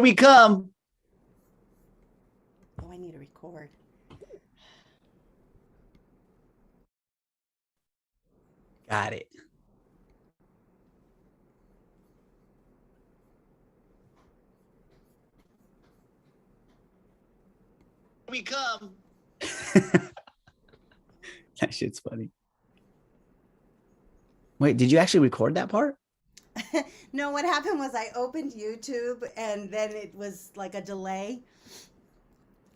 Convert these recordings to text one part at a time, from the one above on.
we come. Oh, I need to record. Got it. We come. That shit's funny. Wait, did you actually record that part? No, what happened was I opened YouTube and then it was like a delay.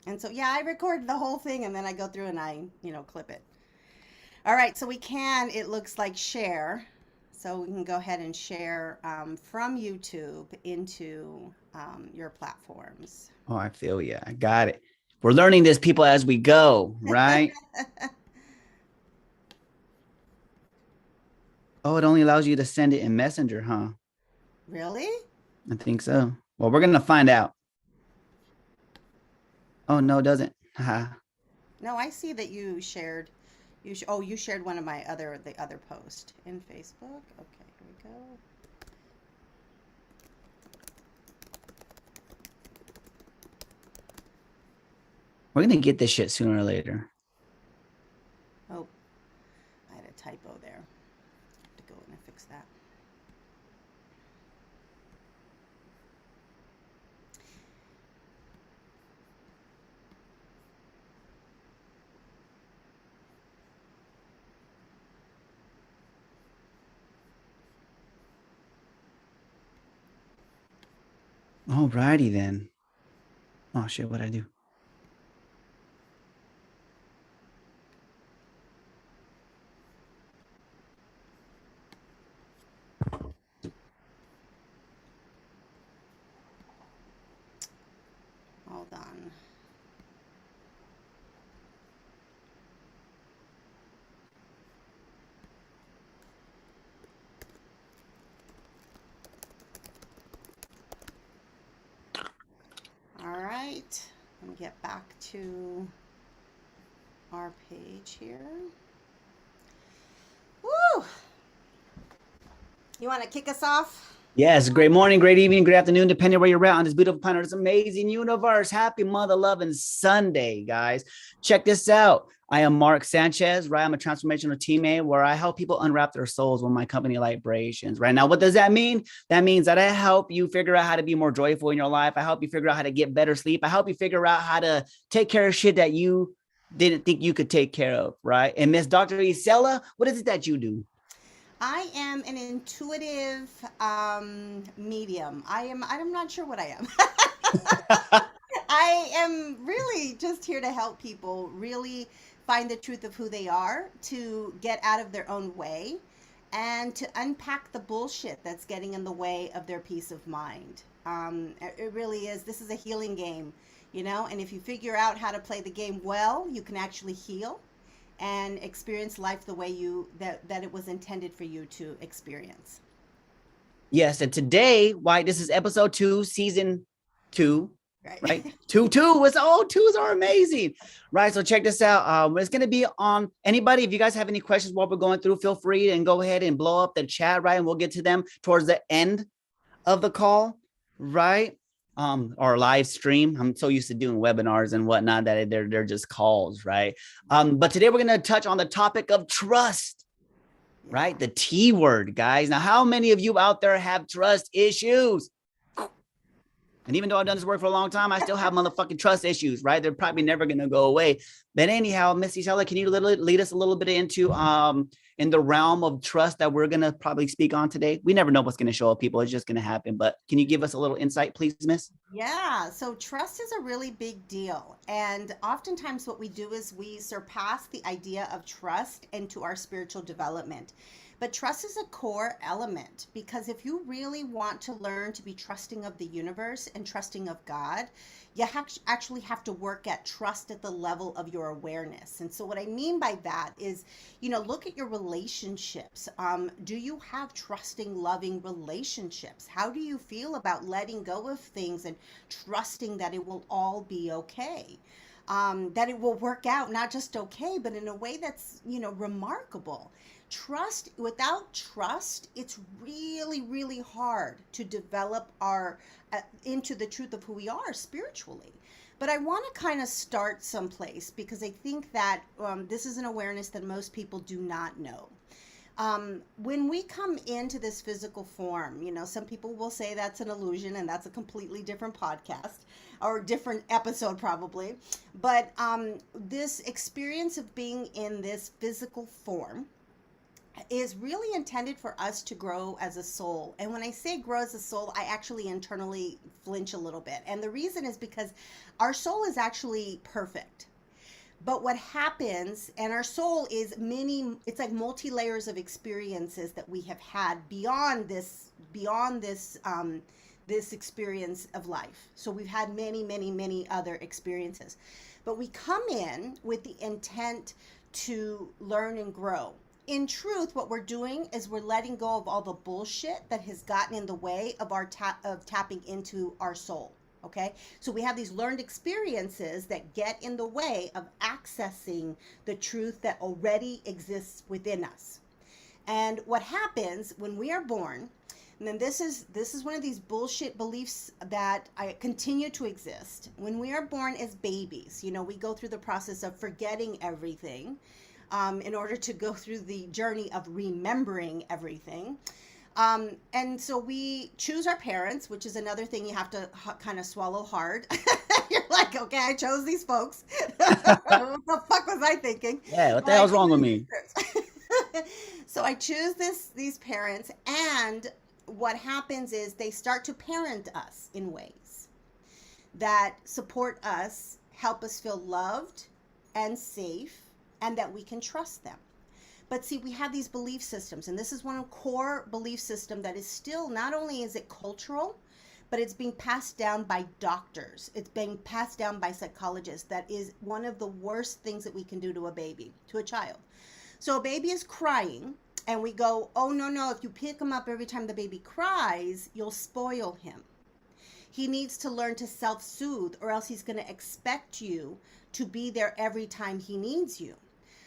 And so, yeah, I recorded the whole thing and then I go through and clip it. All right, so we can, it looks like share. So we can go ahead and share from YouTube into your platforms. Oh, I feel you. I got it. We're learning this, people, as we go, right? Oh, it only allows you to send it in Messenger, huh? Really? I think so. Well, we're gonna find out. Oh no, it doesn't. Haha. No, I see that you shared. You shared one of the other post in Facebook. Okay, here we go. We're gonna get this shit sooner or later. Oh, I had a typo there. Have to go in and fix that. Alrighty then. Oh shit, what'd I do? Hold on. All right. Let me get back to our page here. Woo! You want to kick us off? Yes, great morning, great evening, great afternoon, depending where you're at on this beautiful planet, this amazing universe. Happy mother loving Sunday, guys. Check this out. I am Mark Sanchez, right? I'm a transformational teammate where I help people unwrap their souls with my company Librations. Right now, what does that mean? That means that I help you figure out how to be more joyful in your life. I help you figure out how to get better sleep. I help you figure out how to take care of shit that you didn't think you could take care of, right? And Miss Dr. Isela, what is it that you do? I am an intuitive medium. I'm not sure what I am. I am really just here to help people really find the truth of who they are, to get out of their own way, and to unpack the bullshit that's getting in the way of their peace of mind. It really is. This is a healing game, and if you figure out how to play the game well, you can actually heal and experience life the way that it was intended for you to experience. Yes, and today, why this is episode 2, season 2, Right. right? Two was twos are amazing, right? So check this out. It's gonna be on anybody. If you guys have any questions while we're going through, feel free and go ahead and blow up the chat, right? And we'll get to them towards the end of the call, right? Or live stream. I'm so used to doing webinars and whatnot that they're just calls, right? But today we're gonna touch on the topic of trust, right? The T word, guys. Now, how many of you out there have trust issues? And even though I've done this work for a long time, I still have motherfucking trust issues, right? They're probably never going to go away. But anyhow, Miss Isela, can you lead us a little bit into in the realm of trust that we're going to probably speak on today? We never know what's going to show up, people. It's just going to happen. But can you give us a little insight, please, Miss? Yeah, so trust is a really big deal. And oftentimes, what we do is we surpass the idea of trust into our spiritual development. But trust is a core element because if you really want to learn to be trusting of the universe and trusting of God, you actually have to work at trust at the level of your awareness. And so, what I mean by that is, look at your relationships. Do you have trusting, loving relationships? How do you feel about letting go of things and trusting that it will all be okay? That it will work out not just okay, but in a way that's remarkable. without trust, it's really, really hard to develop our into the truth of who we are spiritually. But I want to kind of start someplace because I think that this is an awareness that most people do not know. When we come into this physical form, some people will say that's an illusion, and that's a completely different podcast or different episode, probably. But this experience of being in this physical form is really intended for us to grow as a soul. And when I say grow as a soul, I actually internally flinch a little bit. And the reason is because our soul is actually perfect. But what happens, and our soul is it's like multi layers of experiences that we have had beyond this experience of life. So we've had many, many, many other experiences. But we come in with the intent to learn and grow. In truth, what we're doing is we're letting go of all the bullshit that has gotten in the way of our tapping into our soul. Okay, so we have these learned experiences that get in the way of accessing the truth that already exists within us. And what happens when we are born, and then this is one of these bullshit beliefs that I continue to exist. When we are born as babies, we go through the process of forgetting everything in order to go through the journey of remembering everything. And so we choose our parents, which is another thing you have to kind of swallow hard. You're like, okay, I chose these folks. What the fuck was I thinking? Yeah, what the But I hell's wrong with choose me? so I choose these parents, and what happens is they start to parent us in ways that support us, help us feel loved and safe, and that we can trust them. But see, we have these belief systems, and this is one core belief system that is still, not only is it cultural, but it's being passed down by doctors. It's being passed down by psychologists. That is one of the worst things that we can do to a baby, to a child. So a baby is crying, and we go, oh, no, no, if you pick him up every time the baby cries, you'll spoil him. He needs to learn to self-soothe, or else he's going to expect you to be there every time he needs you.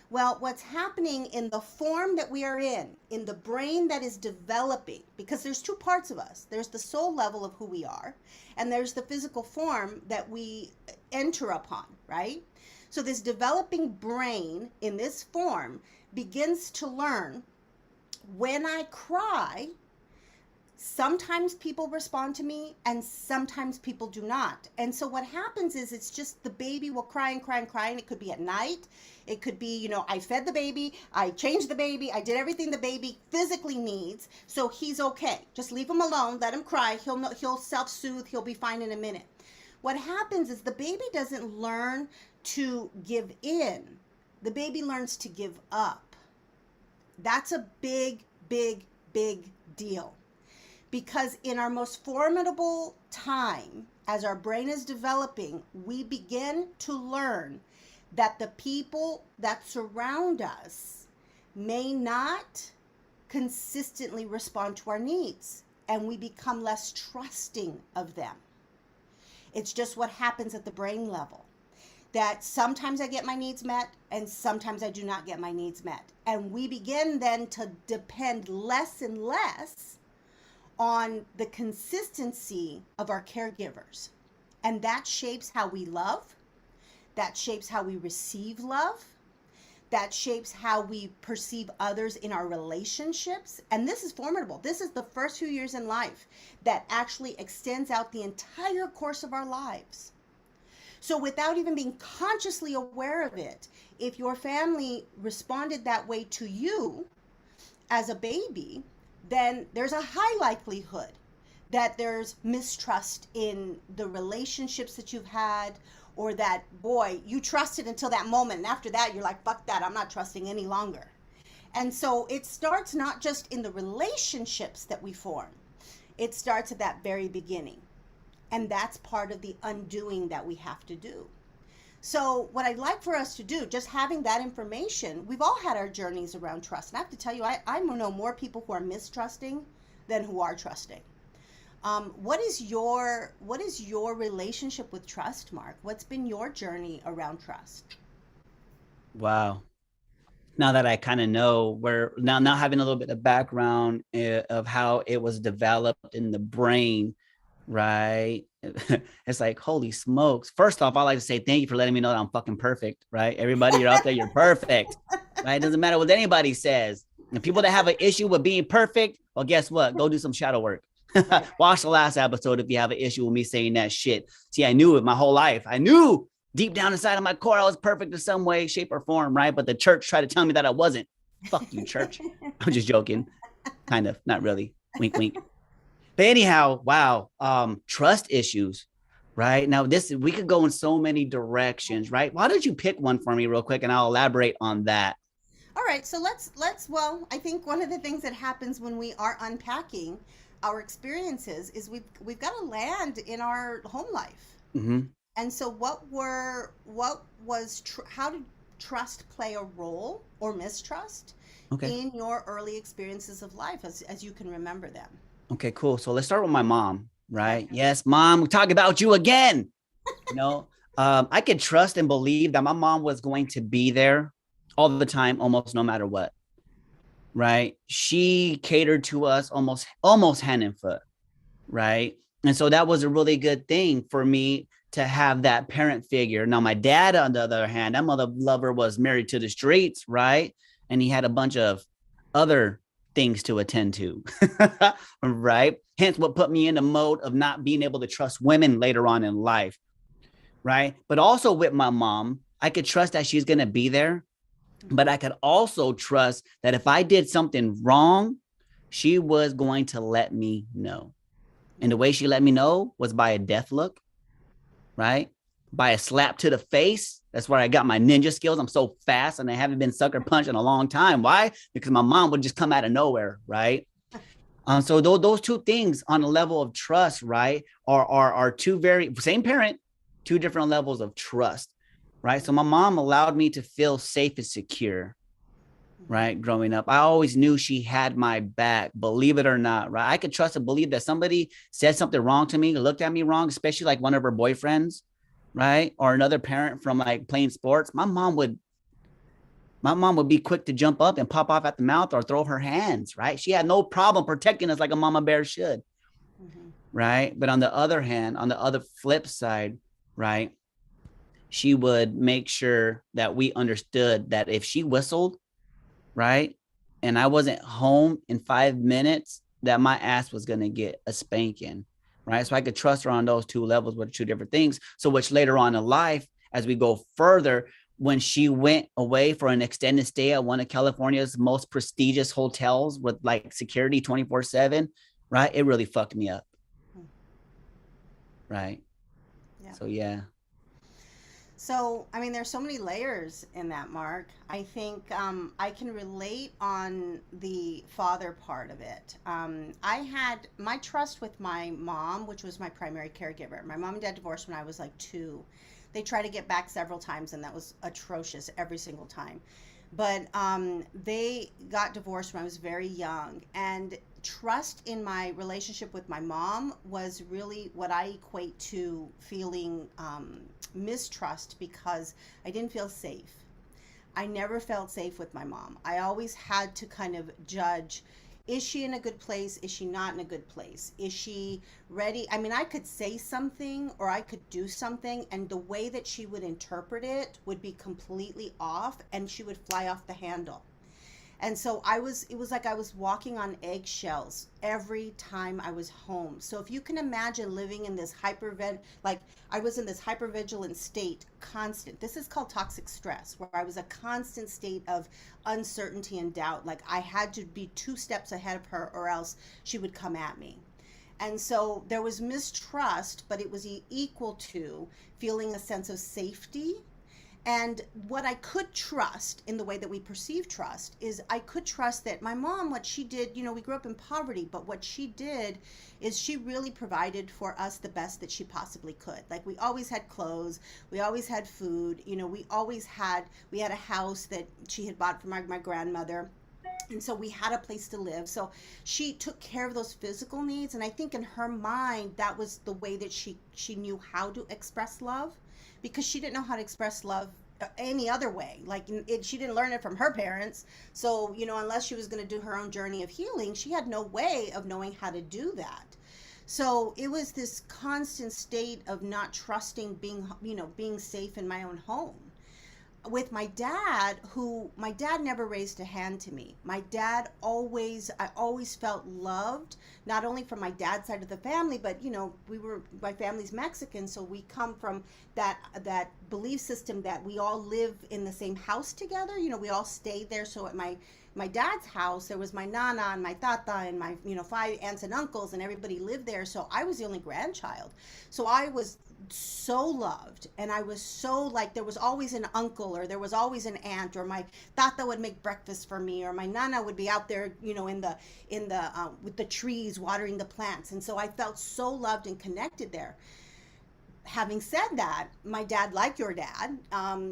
Well, what's happening in the form that we are in the brain that is developing, because there's two parts of us. There's the soul level of who we are, and there's the physical form that we enter upon, right? So this developing brain in this form begins to learn, when I cry, sometimes people respond to me and sometimes people do not. And so what happens is it's just the baby will cry and cry and cry, and it could be at night. It could be, I fed the baby, I changed the baby, I did everything the baby physically needs, so he's okay. Just leave him alone, let him cry, he'll self-soothe, he'll be fine in a minute. What happens is the baby doesn't learn to give in. The baby learns to give up. That's a big, big, big deal. Because in our most formidable time, as our brain is developing, we begin to learn that the people that surround us may not consistently respond to our needs, and we become less trusting of them. It's just what happens at the brain level. That sometimes I get my needs met and sometimes I do not get my needs met. And we begin then to depend less and less on the consistency of our caregivers. And that shapes how we love. That shapes how we receive love. That shapes how we perceive others in our relationships. And this is formidable. This is the first few years in life that actually extends out the entire course of our lives. So without even being consciously aware of it, if your family responded that way to you as a baby, then there's a high likelihood that there's mistrust in the relationships that you've had, or that, boy, you trusted until that moment, and after that you're like, fuck that, I'm not trusting any longer. And so it starts not just in the relationships that we form, it starts at that very beginning. And that's part of the undoing that we have to do. So what I'd like for us to do, just having that information, we've all had our journeys around trust. And I have to tell you, I know more people who are mistrusting than who are trusting. What is your relationship with trust, Mark? What's been your journey around trust? Wow. now that I kind of know where now having a little bit of background of how it was developed in the brain, right? It's like, holy smokes. First off, I like to say thank you for letting me know that I'm fucking perfect, right? Everybody, you're out there, you're perfect, right? It doesn't matter what anybody says. And people that have an issue with being perfect, well, guess what? Go do some shadow work. Right. Watch the last episode if you have an issue with me saying that shit. See, I knew it my whole life. I knew deep down inside of my core I was perfect in some way, shape, or form, right? But the church tried to tell me that I wasn't. Fuck you, church. I'm just joking. Kind of, not really. Wink, wink. But anyhow, wow. Trust issues, right? Now, this we could go in so many directions, right? Why don't you pick one for me real quick and I'll elaborate on that. All right, so let's well, I think one of the things that happens when we are unpacking our experiences is we've got to land in our home life. Mm-hmm. And so how did trust play a role or mistrust Okay. in your early experiences of life as you can remember them? Okay, cool. So let's start with my mom, right? Okay. Yes, mom, we talk about you again. You know, I could trust and believe that my mom was going to be there all the time, almost no matter what, right? She catered to us almost hand and foot, right? And so that was a really good thing for me to have that parent figure. Now, my dad, on the other hand, that mother lover was married to the streets, right? And he had a bunch of other things to attend to, right? Hence, what put me in the mode of not being able to trust women later on in life, right? But also with my mom, I could trust that she's going to be there, but I could also trust that if I did something wrong, she was going to let me know. And the way she let me know was by a death look, right? By a slap to the face. That's where I got my ninja skills. I'm so fast and I haven't been sucker punched in a long time. Why? Because my mom would just come out of nowhere, right? So those two things on a level of trust, right, are two very same parent, two different levels of trust, right? So my mom allowed me to feel safe and secure, Mhm. right? Growing up, I always knew she had my back, believe it or not, right? I could trust and believe that somebody said something wrong to me, looked at me wrong, especially like one of her boyfriends, right? Or another parent from like playing sports. My mom would be quick to jump up and pop off at the mouth or throw her hands, right? She had no problem protecting us like a mama bear should, Mhm. right? But on the other hand, on the other flip side, right, she would make sure that we understood that if she whistled, right? And I wasn't home in 5 minutes, that my ass was going to get a spanking, right? So I could trust her on those two levels with two different things. So, which later on in life, as we go further, when she went away for an extended stay at one of California's most prestigious hotels with like security 24/7, right? It really fucked me up, Mhm. right? Yeah. So, yeah. So, I mean, there's so many layers in that, Mark. I think I can relate on the father part of it. I had my trust with my mom, which was my primary caregiver. My mom and dad divorced when I was like two. They tried to get back several times, and that was atrocious every single time. But they got divorced when I was very young. And trust in my relationship with my mom was really what I equate to feeling mistrust because I didn't feel safe. I never felt safe with my mom. I always had to kind of judge, is she in a good place? Is she not in a good place? Is she ready? I mean, I could say something or I could do something, and the way that she would interpret it would be completely off, and she would fly off the handle. And so it was like I was walking on eggshells every time I was home. So if you can imagine living in this like I was in this hypervigilant state, constant. This is called toxic stress, where I was a constant state of uncertainty and doubt. Like I had to be two steps ahead of her or else she would come at me. And so there was mistrust, but it was equal to feeling a sense of safety. And what I could trust in the way that we perceive trust is I could trust that my mom, what she did, we grew up in poverty, but what she did is she really provided for us the best that she possibly could. Like we always had clothes, we always had food, we had a house that she had bought for my grandmother. And so we had a place to live. So she took care of those physical needs. And I think in her mind, that was the way that she knew how to express love, because she didn't know how to express love any other way. Like she didn't learn it from her parents. So, unless she was going to do her own journey of healing, she had no way of knowing how to do that. So it was this constant state of not trusting being safe in my own home. With my dad, who my dad never raised a hand to me. I always felt loved, not only from my dad's side of the family, but my family's Mexican, so we come from that belief system that we all live in the same house together. We all stayed there. So at my dad's house, there was my nana and my tata and my 5 aunts and uncles, and everybody lived there. So I was the only grandchild. So I was so loved, and I was so, like, there was always an uncle, or there was always an aunt, or my tata would make breakfast for me, or my nana would be out there in the with the trees watering the plants. And so I felt so loved and connected there. Having said that, my dad, like your dad,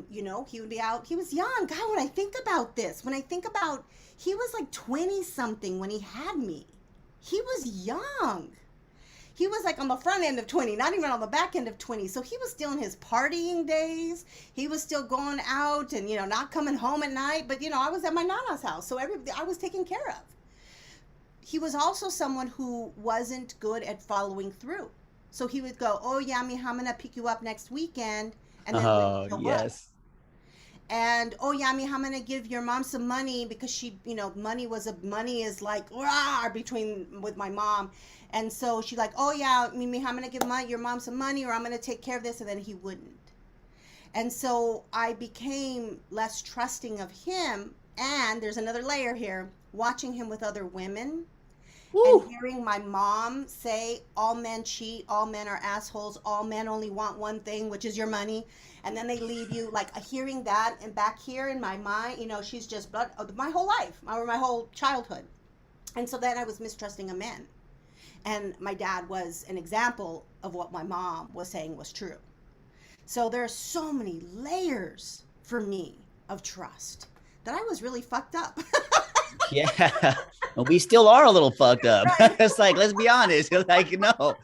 he would be out. He was young. God, when I think about he was like 20 something when he had me. He was young. He was like on the front end of 20, not even on the back end of 20. So he was still in his partying days. He was still going out and, not coming home at night. But, I was at my nana's house. So I was taken care of. He was also someone who wasn't good at following through. So he would go, oh, yeah, mija, I'm going to pick you up next weekend. And then Oh, yes. And, oh, yeah, mija, I'm going to give your mom some money, because she, money is like, rah, with my mom. And so she's like, oh, yeah, mija, I'm going to give your mom some money, or I'm going to take care of this. And then he wouldn't. And so I became less trusting of him. And there's another layer here, watching him with other women. Woo. And hearing my mom say, all men cheat, all men are assholes, all men only want one thing, which is your money, and then they leave you. Like, hearing that, and back here in my mind, she's just blood, my whole life, or my whole childhood. And so then I was mistrusting of men. And my dad was an example of what my mom was saying was true. So there are so many layers for me of trust that I was really fucked up. Yeah, we still are a little fucked up. Right. It's like, let's be honest. Like, no,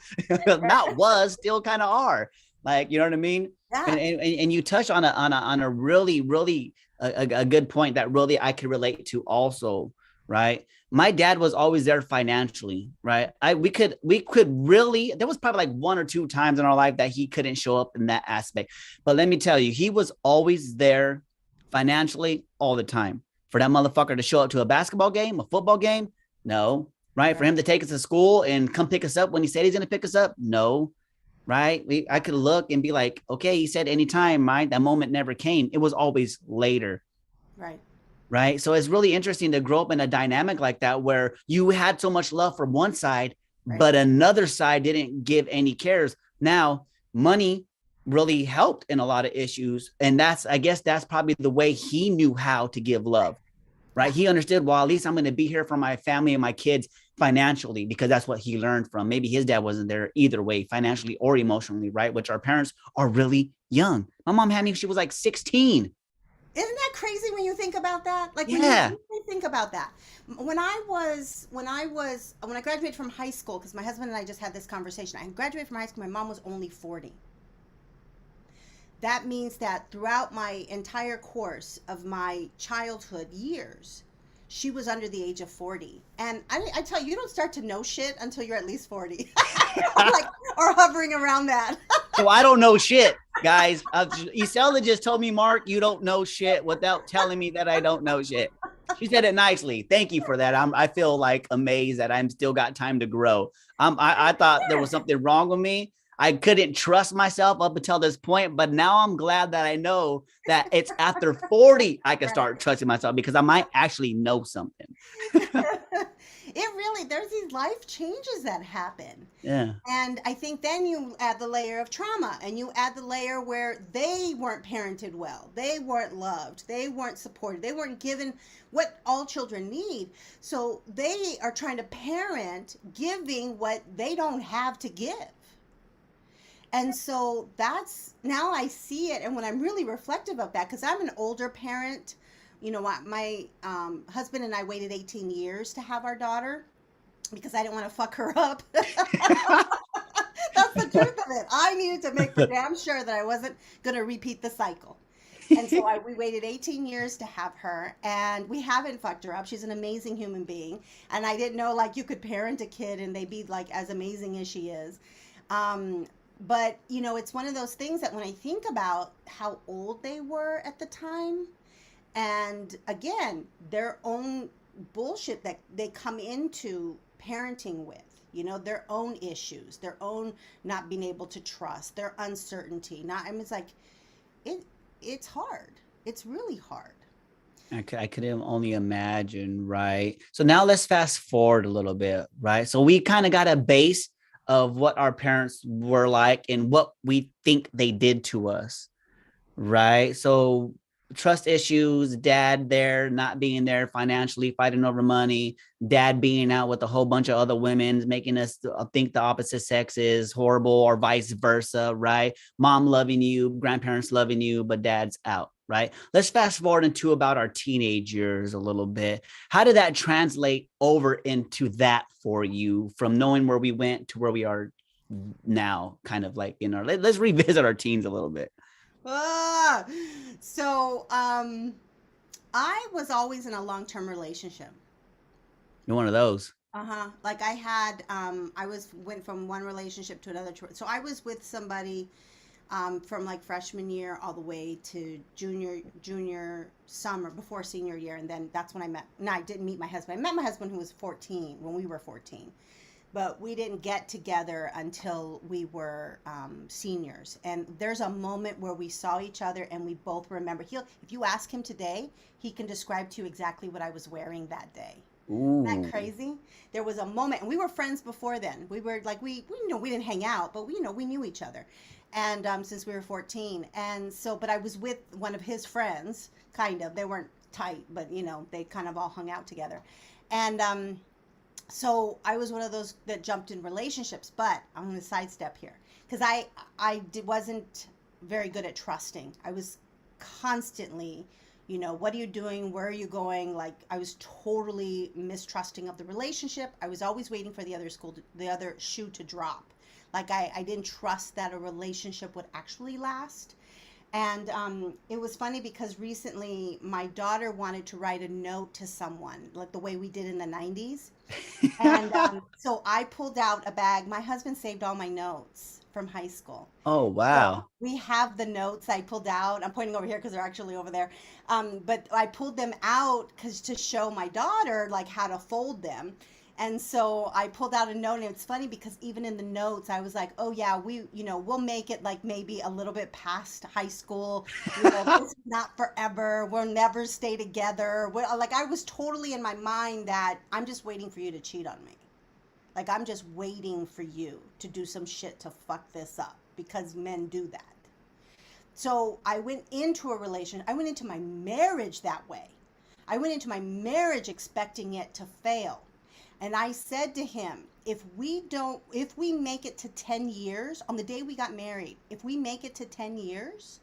not was, still kind of are. Like, you know what I mean? Yeah. And you touch on a really, really a good point that really I could relate to also, right? My dad was always there financially, right? We could really, there was probably like 1 or 2 times in our life that he couldn't show up in that aspect. But let me tell you, he was always there financially all the time. For that motherfucker to show up to a basketball game, a football game, no, right? For him to take us to school and come pick us up when he said he's going to pick us up, no, right? I could look and be like, okay, he said anytime, right? That moment never came. It was always later. Right. Right. So it's really interesting to grow up in a dynamic like that, where you had so much love from one side, right, but another side didn't give any cares. Now, money really helped in a lot of issues. And I guess that's probably the way he knew how to give love, right? He understood, well, at least I'm going to be here for my family and my kids financially, because that's what he learned from. Maybe his dad wasn't there either way, financially or emotionally, right? Which our parents are really young. My mom had me, she was like 16. Isn't that crazy when you think about that? Like, yeah, when you think about that. When I graduated from high school, because my husband and I just had this conversation. I graduated from high school, my mom was only 40. That means that throughout my entire course of my childhood years, she was under the age of 40. And I tell you, you don't start to know shit until you're at least 40. or hovering around that. So I don't know shit, guys. Isela just told me, Mark, you don't know shit, without telling me that I don't know shit. She said it nicely. Thank you for that. I feel like amazed that I'm still got time to grow. I thought there was something wrong with me. I couldn't trust myself up until this point, but now I'm glad that I know that it's after 40 I can start trusting myself, because I might actually know something. There's these life changes that happen. Yeah. And I think then you add the layer of trauma, and you add the layer where they weren't parented well. They weren't loved. They weren't supported. They weren't given what all children need. So they are trying to parent, giving what they don't have to give. And so now I see it. And when I'm really reflective of that, because I'm an older parent, my husband and I waited 18 years to have our daughter, because I didn't want to fuck her up. That's the truth of it. I needed to make for damn sure that I wasn't going to repeat the cycle. And so we waited 18 years to have her, and we haven't fucked her up. She's an amazing human being. And I didn't know like you could parent a kid and they be like as amazing as she is. Um, but it's one of those things that when I think about how old they were at the time, and again, their own bullshit that they come into parenting with, their own issues, their own not being able to trust, their uncertainty. Not, I mean, it's like it it's hard. It's really hard. I could only imagine, right? So now let's fast forward a little bit, right? So we kind of got a base of what our parents were like and what we think they did to us, right? So trust issues, dad there not being there financially, fighting over money, dad being out with a whole bunch of other women, making us think the opposite sex is horrible or vice versa, right? Mom loving you, grandparents loving you, but dad's out, right? Let's fast forward into about our teenage years a little bit. How did that translate over into that for you from knowing where we went to where we are now, kind of like in our, let's revisit our teens a little bit. Ah, so I was always in a long-term relationship. You're one of those. Uh-huh. Like I had I was went from one relationship to another. So I was with somebody from like freshman year all the way to junior summer before senior year, and then that's when I met. No, I didn't meet my husband. I met my husband who was 14 when we were 14, but we didn't get together until we were seniors. And there's a moment where we saw each other and we both remember. If you ask him today, he can describe to you exactly what I was wearing that day. Isn't that Ooh. crazy? There was a moment, and we were friends before then. We were like we didn't hang out, but we knew each other, and since we were 14, and so but I was with one of his friends, kind of. They weren't tight, but they kind of all hung out together, and so I was one of those that jumped in relationships. But I'm going to sidestep here because wasn't very good at trusting. I was constantly, what are you doing? Where are you going? Like I was totally mistrusting of the relationship. I was always waiting for the other shoe to drop. Like I didn't trust that a relationship would actually last. And it was funny because recently my daughter wanted to write a note to someone, like the way we did in the 90s. And so I pulled out a bag. My husband saved all my notes from high school. Oh, So wow. we have the notes I pulled out. I'm pointing over here because they're actually over there. But I pulled them out because to show my daughter like how to fold them. And so I pulled out a note, and it's funny because even in the notes, I was like, "Oh yeah, we'll make it like maybe a little bit past high school. This is not forever. We'll never stay together." Like I was totally in my mind that I'm just waiting for you to cheat on me. Like I'm just waiting for you to do some shit to fuck this up because men do that. So I went into a relation. I went into my marriage that way. I went into my marriage expecting it to fail. And I said to him, if we make it to 10 years on the day we got married, if we make it to 10 years,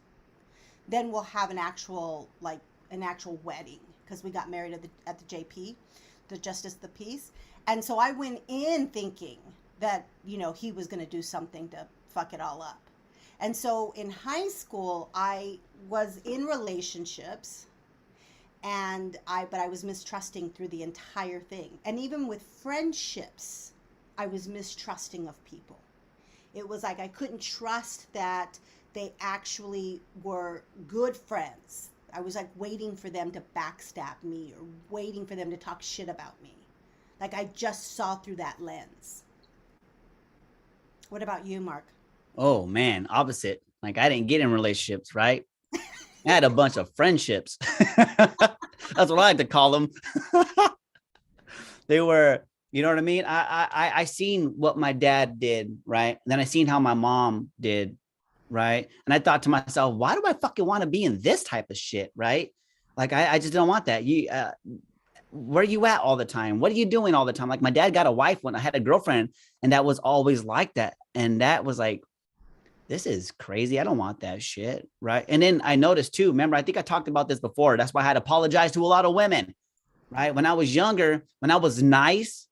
then we'll have an actual wedding because we got married at the JP, the Justice of the Peace. And so I went in thinking that, he was going to do something to fuck it all up. And so in high school, I was in relationships but I was mistrusting through the entire thing. And even with friendships, I was mistrusting of people. It was like I couldn't trust that they actually were good friends. I was like waiting for them to backstab me or waiting for them to talk shit about me. Like I just saw through that lens. What about you, Mark? Oh, man. Opposite. Like I didn't get in relationships, right? I had a bunch of friendships. That's what I like to call them. They were, you know what I mean? I seen what my dad did, right? And then I seen how my mom did, right? And I thought to myself, why do I fucking want to be in this type of shit, right? Like I just don't want that. Where are you at all the time? What are you doing all the time? Like my dad got a wife when I had a girlfriend, and that was always like that. And that was like, this is crazy. I don't want that shit. Right. And then I noticed too, remember, I think I talked about this before. That's why I had to apologize to a lot of women. Right. When I was younger, when I was nice,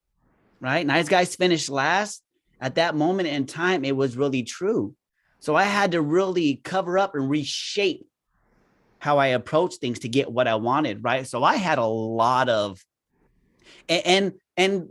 right. Nice guys finish last. At that moment in time, it was really true. So I had to really cover up and reshape how I approached things to get what I wanted, right? So I had a lot of and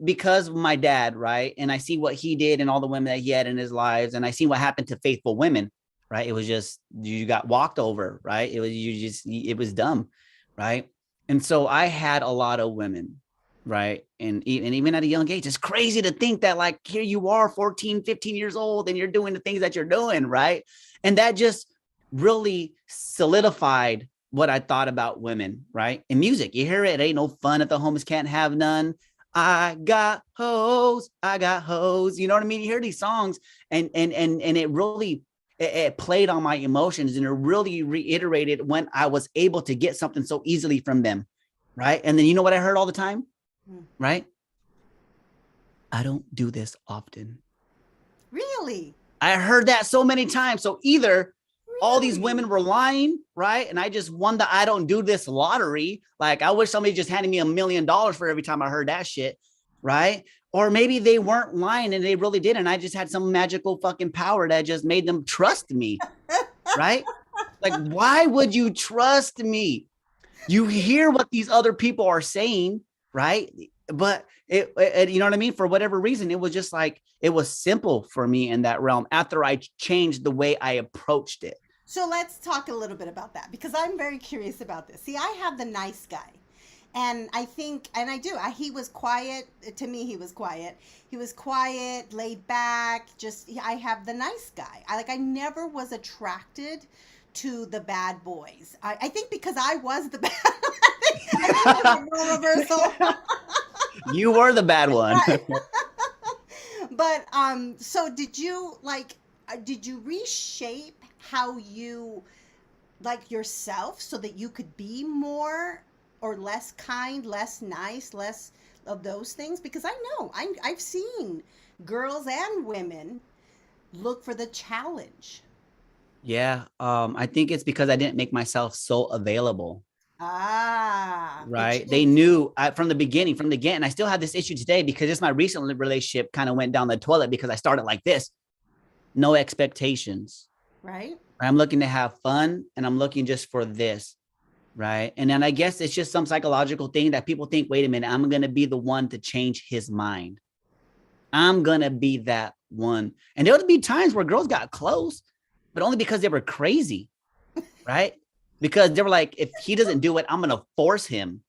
because of my dad, right? And I see what he did and all the women that he had in his lives, and I see what happened to faithful women, right? It was just you got walked over, right? It was dumb, right? And so I had a lot of women, right? And even at a young age, it's crazy to think that like here you are 14, 15 years old and you're doing the things that you're doing, right? And that just really solidified what I thought about women, right? In music, you hear it, ain't no fun if the homies can't have none. I got hoes, I got hoes. You know what I mean? You hear these songs, and it really it played on my emotions, and it really reiterated when I was able to get something so easily from them, right? And then you know what I heard all the time, Hmm. right? I don't do this often. Really? I heard that so many times. So either all these women Really? were lying, right? And I just won the I don't do this lottery. Like I wish somebody just handed me $1 million for every time I heard that shit, right? Or maybe they weren't lying and they really did. And I just had some magical fucking power that just made them trust me, right? Like, why would you trust me? You hear what these other people are saying, right? But you know what I mean? For whatever reason, it was just like, it was simple for me in that realm after I changed the way I approached it. So let's talk a little bit about that because I'm very curious about this. See, I have the nice guy. And I think, and I do, he was quiet. To me, he was quiet. He was quiet, laid back. Just, I have the nice guy. I never was attracted to the bad boys. I think because I was the bad, I think it was a role reversal. You were the bad one. Right. But so did you did you reshape how you like yourself so that you could be more or less kind, less nice, less of those things? Because I know I've seen girls and women look for the challenge. Yeah. I think it's because I didn't make myself so available. Ah, it Right. They changed. knew from the beginning, from the get, and I still have this issue today because it's my recent relationship kind of went down the toilet because I started like this. No expectations. Right? I'm looking to have fun and I'm looking just for this. Right. And then I guess it's just some psychological thing that people think, wait a minute, I'm going to be the one to change his mind. I'm going to be that one. And there would be times where girls got close, but only because they were crazy. Right. Because they were like, if he doesn't do it, I'm going to force him.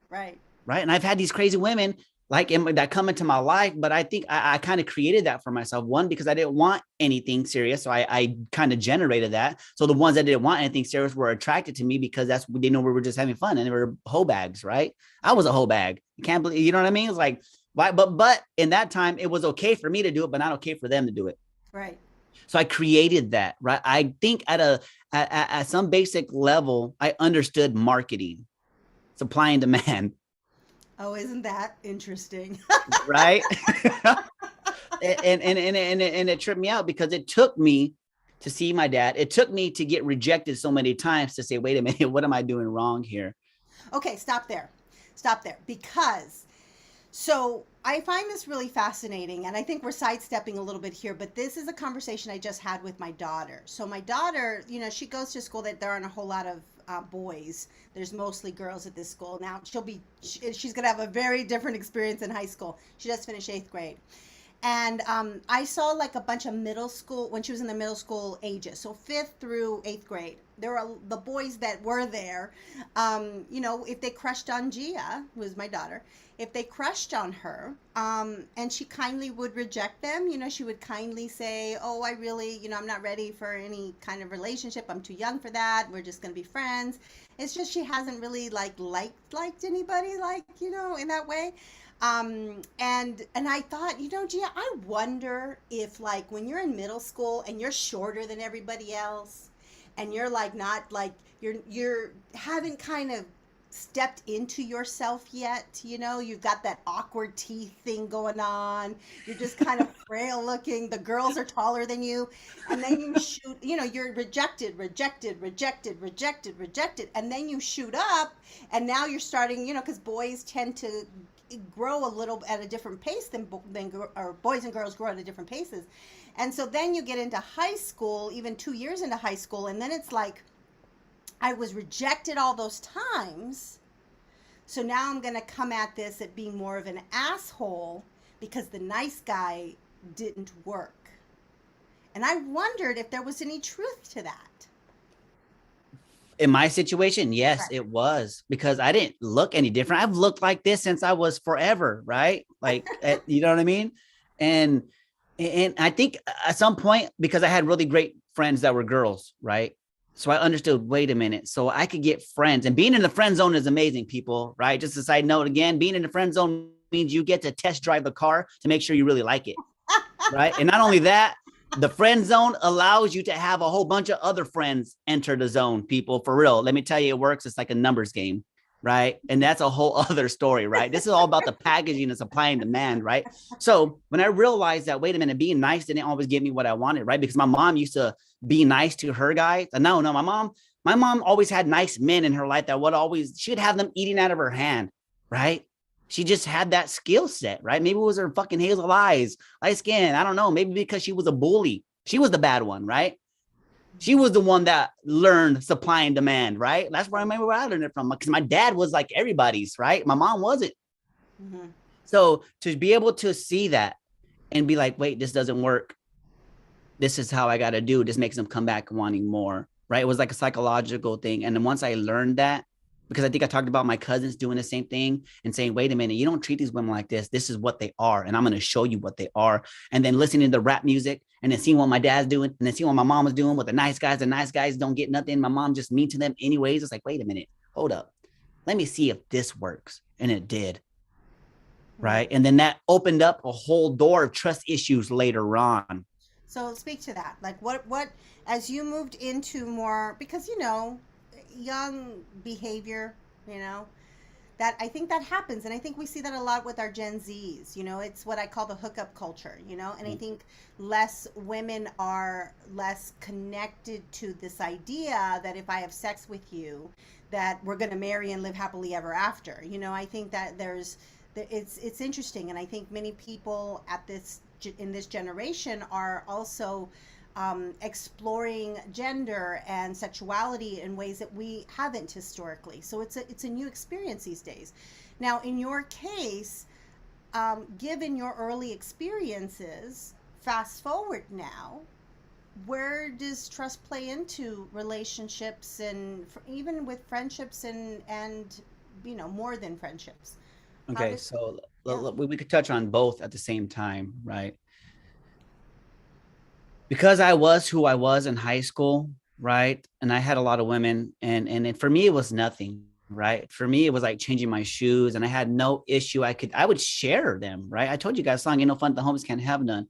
Right. Right. And I've had these crazy women like that come into my life, but I think I kind of created that for myself. One, because I didn't want anything serious. So I kind of generated that. So the ones that didn't want anything serious were attracted to me because that's they know we were just having fun and they were hoe bags, right? I was a hoe bag. You can't believe, you know what I mean? It's like, why? But in that time, it was okay for me to do it, but not okay for them to do it. Right. So I created that, right? I think at some basic level, I understood marketing, supply and demand, Oh, isn't that interesting? right? And it tripped me out because it took me to see my dad. It took me to get rejected so many times to say, wait a minute, what am I doing wrong here? Okay, stop there. Stop there. Because so I find this really fascinating, and I think we're sidestepping a little bit here, but this is a conversation I just had with my daughter. So my daughter, she goes to school that there aren't a whole lot of boys. There's mostly girls at this school. Now she's gonna have a very different experience in high school. She just finished 8th grade. And I saw like a bunch of middle school when she was in the middle school ages, so 5th through 8th grade. There were the boys that were there. If they crushed on Gia, who was my daughter, if they crushed on her, and she kindly would reject them, she would kindly say, "Oh, I really, I'm not ready for any kind of relationship. I'm too young for that. We're just gonna be friends." It's just she hasn't really liked anybody in that way. And I thought, Gia, I wonder if like when you're in middle school and you're shorter than everybody else and you're like not like you're haven't kind of stepped into yourself yet, you've got that awkward teeth thing going on. You're just kind of frail looking. The girls are taller than you. And then you shoot, you're rejected, rejected, rejected, rejected, rejected. And then you shoot up and now you're starting, because boys tend to grow a little at a different pace than or boys and girls grow at a different paces. And so then you get into high school, even 2 years into high school, and then it's like I was rejected all those times. So now I'm going to come at this at being more of an asshole because the nice guy didn't work. And I wondered if there was any truth to that. In my situation, yes, Right. it was, because I didn't look any different. I've looked like this since I was forever, right? Like, you know what I mean? And I think at some point, because I had really great friends that were girls, right? So I understood, wait a minute. So I could get friends, and being in the friend zone is amazing, people, right? Just a side note again, being in the friend zone means you get to test drive the car to make sure you really like it, right? And not only that, the friend zone allows you to have a whole bunch of other friends enter the zone, people, for real. Let me tell you, it works. It's like a numbers game, right? And that's a whole other story, right? This is all about the packaging and supply and demand, right? So when I realized that, wait a minute, being nice didn't always give me what I wanted, right? Because my mom used to be nice to her guys. No, my mom always had nice men in her life that would always, she'd have them eating out of her hand, right? She just had that skill set, right? Maybe it was her fucking hazel eyes, light skin. I don't know. Maybe because she was a bully. She was the bad one, right? She was the one that learned supply and demand, right? That's where I remember where I learned it from. Because my dad was like everybody's, right? My mom wasn't. Mm-hmm. So to be able to see that and be like, wait, this doesn't work. This is how I got to do. This makes them come back wanting more, right? It was like a psychological thing. And then once I learned that, because I think I talked about my cousins doing the same thing and saying, wait a minute, you don't treat these women like this. This is what they are. And I'm going to show you what they are. And then listening to rap music and then seeing what my dad's doing and then seeing what my mom was doing with the nice guys. The nice guys don't get nothing. My mom just mean to them anyways. It's like, wait a minute, hold up. Let me see if this works. And it did. Right. And then that opened up a whole door of trust issues later on. So speak to that. Like what as you moved into more, because young behavior, you know, that I think that happens, and I think we see that a lot with our Gen Zs. It's what I call the hookup culture, and I think less women are less connected to this idea that if I have sex with you, that we're going to marry and live happily ever after. I think that it's interesting, and I think many people in this generation are also exploring gender and sexuality in ways that we haven't historically. So it's a new experience these days. Now, in your case, given your early experiences, fast forward now, where does trust play into relationships and even with friendships and more than friendships? How Okay. does So Yeah. we could touch on both at the same time, right? Because I was who I was in high school, right? And I had a lot of women, and for me it was nothing, right? For me it was like changing my shoes, and I had no issue. I would share them, right? I told you guys, song ain't no fun, the homies can't have none,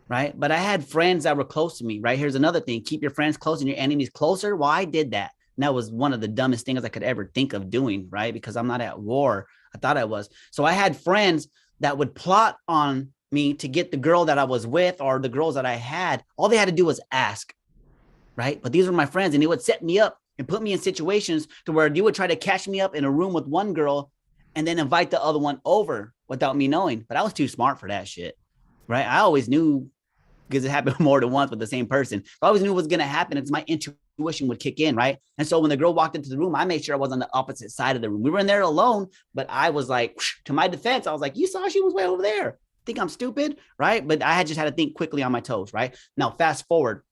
right? But I had friends that were close to me, right? Here's another thing: keep your friends close and your enemies closer. Well, I did that, and that was one of the dumbest things I could ever think of doing, right? Because I'm not at war. I thought I was. So I had friends that would plot on me to get the girl that I was with or the girls that I had. All they had to do was ask, right? But these were my friends, and they would set me up and put me in situations to where you would try to catch me up in a room with one girl and then invite the other one over without me knowing. But I was too smart for that shit, right? I always knew, because it happened more than once with the same person. I always knew what was going to happen. It's my intuition would kick in, right? And so when the girl walked into the room, I made sure I was on the opposite side of the room. We were in there alone, but I was like, to my defense, I was like, you saw she was way over there. Think I'm stupid, right? But I had just had to think quickly on my toes, right? Now, fast forward,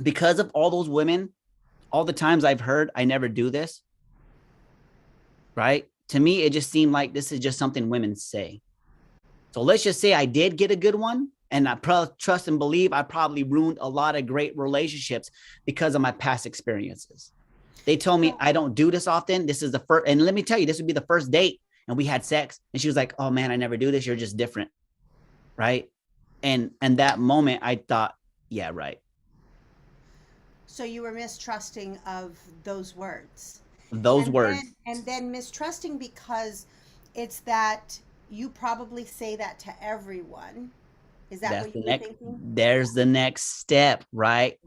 because of all those women, all the times I've heard I never do this, right? To me, it just seemed like this is just something women say. So let's just say I did get a good one, and I trust and believe I probably ruined a lot of great relationships because of my past experiences. They told me So I don't do this often. This is the first, and let me tell you, this would be the first date, and we had sex, and she was like, "Oh man, I never do this. You're just different." Right. And that moment I thought, yeah, right. so you were mistrusting of those words. Those And words. then mistrusting because it's that you probably say that to everyone. Is that That's what the you were next, thinking? there's the next step, right?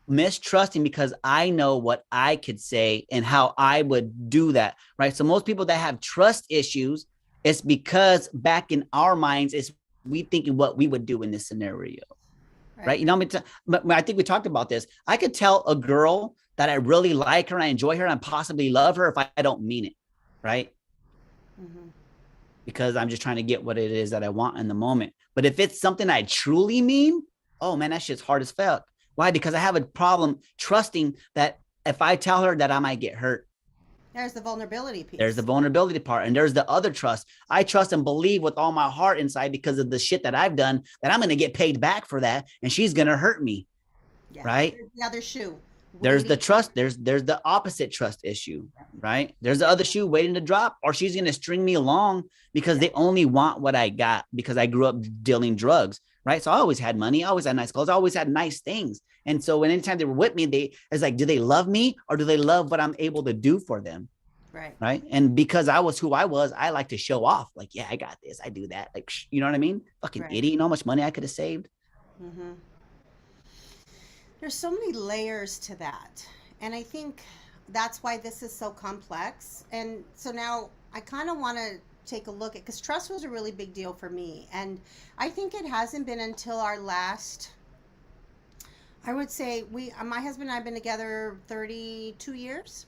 Mistrusting because I know what I could say and how I would do that, right? So most people that have trust issues, it's because back in our minds, it's we thinking what we would do in this scenario, right? Right. You know, but I think we talked about this. I could tell a girl that I really like her, I enjoy her, and possibly love her if I don't mean it, right? Hmm. Because I'm just trying to get what it is that I want in the moment. But if it's something I truly mean, oh man, that shit's hard as fuck. Why? Because I have a problem trusting that if I tell her that I might get hurt. There's the vulnerability There's the piece. vulnerability part, and there's the other trust. I trust and believe with all my heart inside because of the shit that I've done that I'm going to get paid back for that, and she's going to hurt me, Yeah. right? There's the other shoe There's the waiting. trust. There's the opposite trust issue, right? There's the Yeah. other shoe waiting to drop, or she's going to string me along because Yeah. they only want what I got because I grew up dealing drugs, right? So I always had money, I always had nice clothes, I always had nice things. And so when anytime they were with me, it's like, do they love me or do they love what I'm able to do for them? Right. Right. And because I was who I was, I like to show off. Like, yeah, I got this. I do that. Like, you know what I mean? Fucking Right. idiot. You know how much money I could have saved? Hmm. There's so many layers to that. And I think that's why this is so complex. And so now I kind of want to take a look at, because trust was a really big deal for me. And I think it hasn't been until our last, I would say, my husband and I have been together 32 years.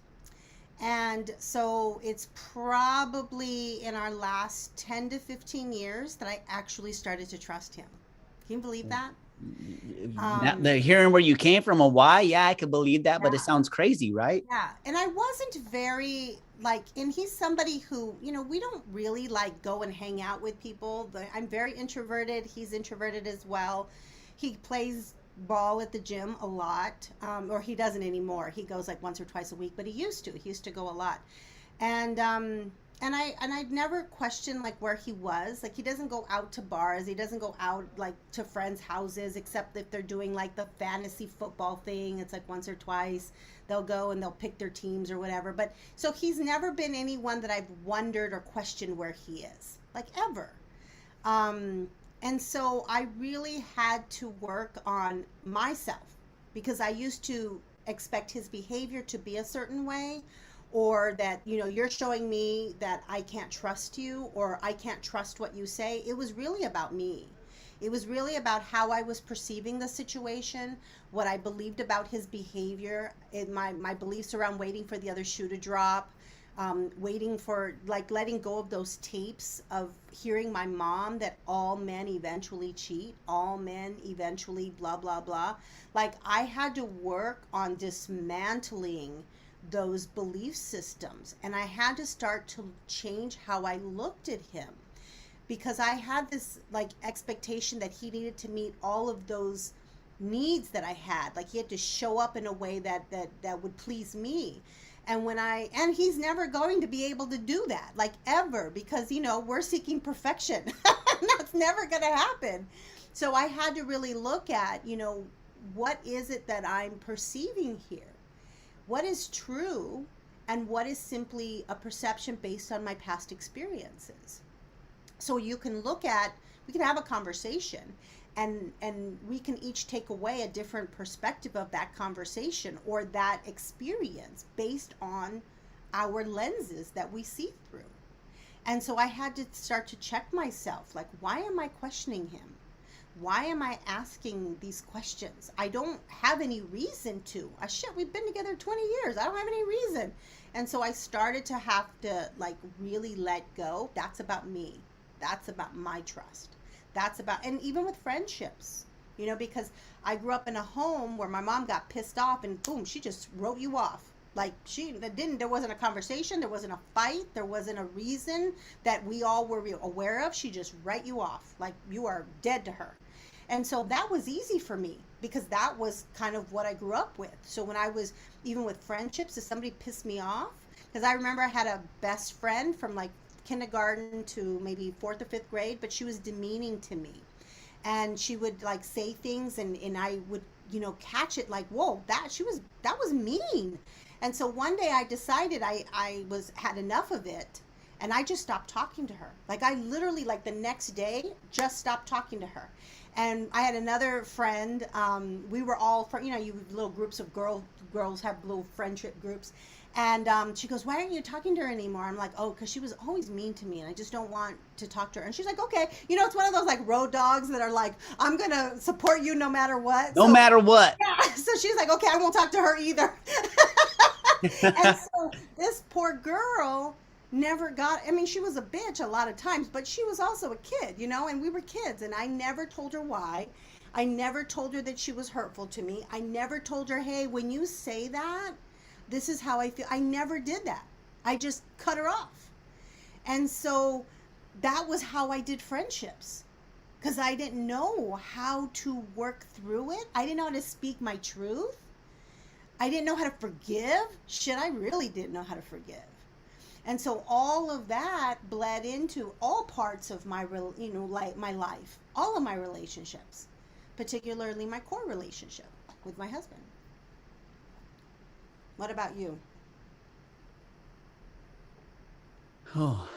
And so it's probably in our last 10 to 15 years that I actually started to trust him. Can you believe that? Now, Um, the hearing where you came from and why, yeah, I could believe that, but it yeah. sounds crazy, right? Yeah, and I wasn't very like, and he's somebody who, we don't really like go and hang out with people. I'm very introverted. He's introverted as well. He plays ball at the gym a lot, or he doesn't anymore. He goes like once or twice a week, but he used to. He used to go a lot, and I'd never questioned like where he was. Like he doesn't go out to bars. He doesn't go out like to friends' houses except if they're doing like the fantasy football thing. It's like once or twice they'll go and they'll pick their teams or whatever. But so he's never been anyone that I've wondered or questioned where he is, like ever. Um, and so I really had to work on myself because I used to expect his behavior to be a certain way, or that, you're showing me that I can't trust you or I can't trust what you say. It was really about me. It was really about how I was perceiving the situation, what I believed about his behavior, my beliefs around waiting for the other shoe to drop, waiting for, like, letting go of those tapes of hearing my mom that all men eventually cheat, all men eventually blah, blah, blah. Like, I had to work on dismantling those belief systems, and I had to start to change how I looked at him, because I had this like expectation that he needed to meet all of those needs that I had. Like he had to show up in a way that would please me. And he's never going to be able to do that, like ever, because we're seeking perfection. That's never going to happen. So I had to really look at, what is it that I'm perceiving here? What is true and what is simply a perception based on my past experiences? So we can have a conversation, and we can each take away a different perspective of that conversation or that experience based on our lenses that we see through. And so I had to start to check myself, like, why am I questioning him? Why am I asking these questions? I don't have any reason to. Shit, we've been together 20 years. I don't have any reason. And so I started to have to like really let go. That's about me. That's about my trust. That's about, and even with friendships, because I grew up in a home where my mom got pissed off and boom, she just wrote you off. Like there wasn't a conversation, there wasn't a fight, there wasn't a reason that we all were aware of. She just write you off, like you are dead to her. And so that was easy for me because that was kind of what I grew up with. So when I was, even with friendships, if somebody pissed me off, because I remember I had a best friend from like kindergarten to maybe fourth or fifth grade, but she was demeaning to me. And she would like say things, and I would, catch it like, whoa, that was mean. And so one day I decided I had enough of it, and I just stopped talking to her. Like I literally, like the next day, just stopped talking to her. And I had another friend. We were all, you little groups of girls have little friendship groups. And she goes, "Why aren't you talking to her anymore?" I'm like, "Oh, because she was always mean to me, and I just don't want to talk to her." And she's like, "Okay." It's one of those like road dogs that are like, "I'm going to support you no matter what." No So, matter what. yeah. So she's like, "Okay, I won't talk to her either." And so this poor girl never got, I mean, she was a bitch a lot of times, but she was also a kid, and we were kids, and I never told her why. I never told her that she was hurtful to me. I never told her, "Hey, when you say that, this is how I feel." I never did that. I just cut her off. And so that was how I did friendships, because I didn't know how to work through it. I didn't know how to speak my truth. I didn't know how to forgive. Shit, I really didn't know how to forgive. And so all of that bled into all parts of my, like my life, all of my relationships, particularly my core relationship with my husband. What about you? Oh,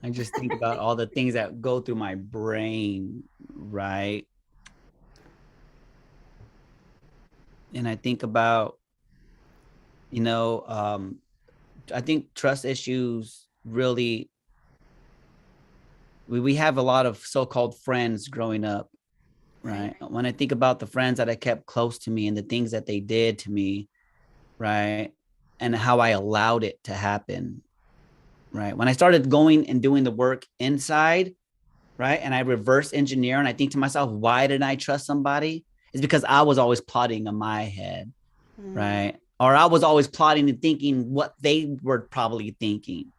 I just think about all the things that go through my brain, right? And I think about, you know, I think trust issues really, we have a lot of so-called friends growing up, right? When I think about the friends that I kept close to me and the things that they did to me, right? And how I allowed it to happen, right? When I started going and doing the work inside, right? And I reverse engineer and I think to myself, why didn't I trust somebody? It's because I was always plotting in my head, Mm. right? Or I was always plotting and thinking what they were probably thinking,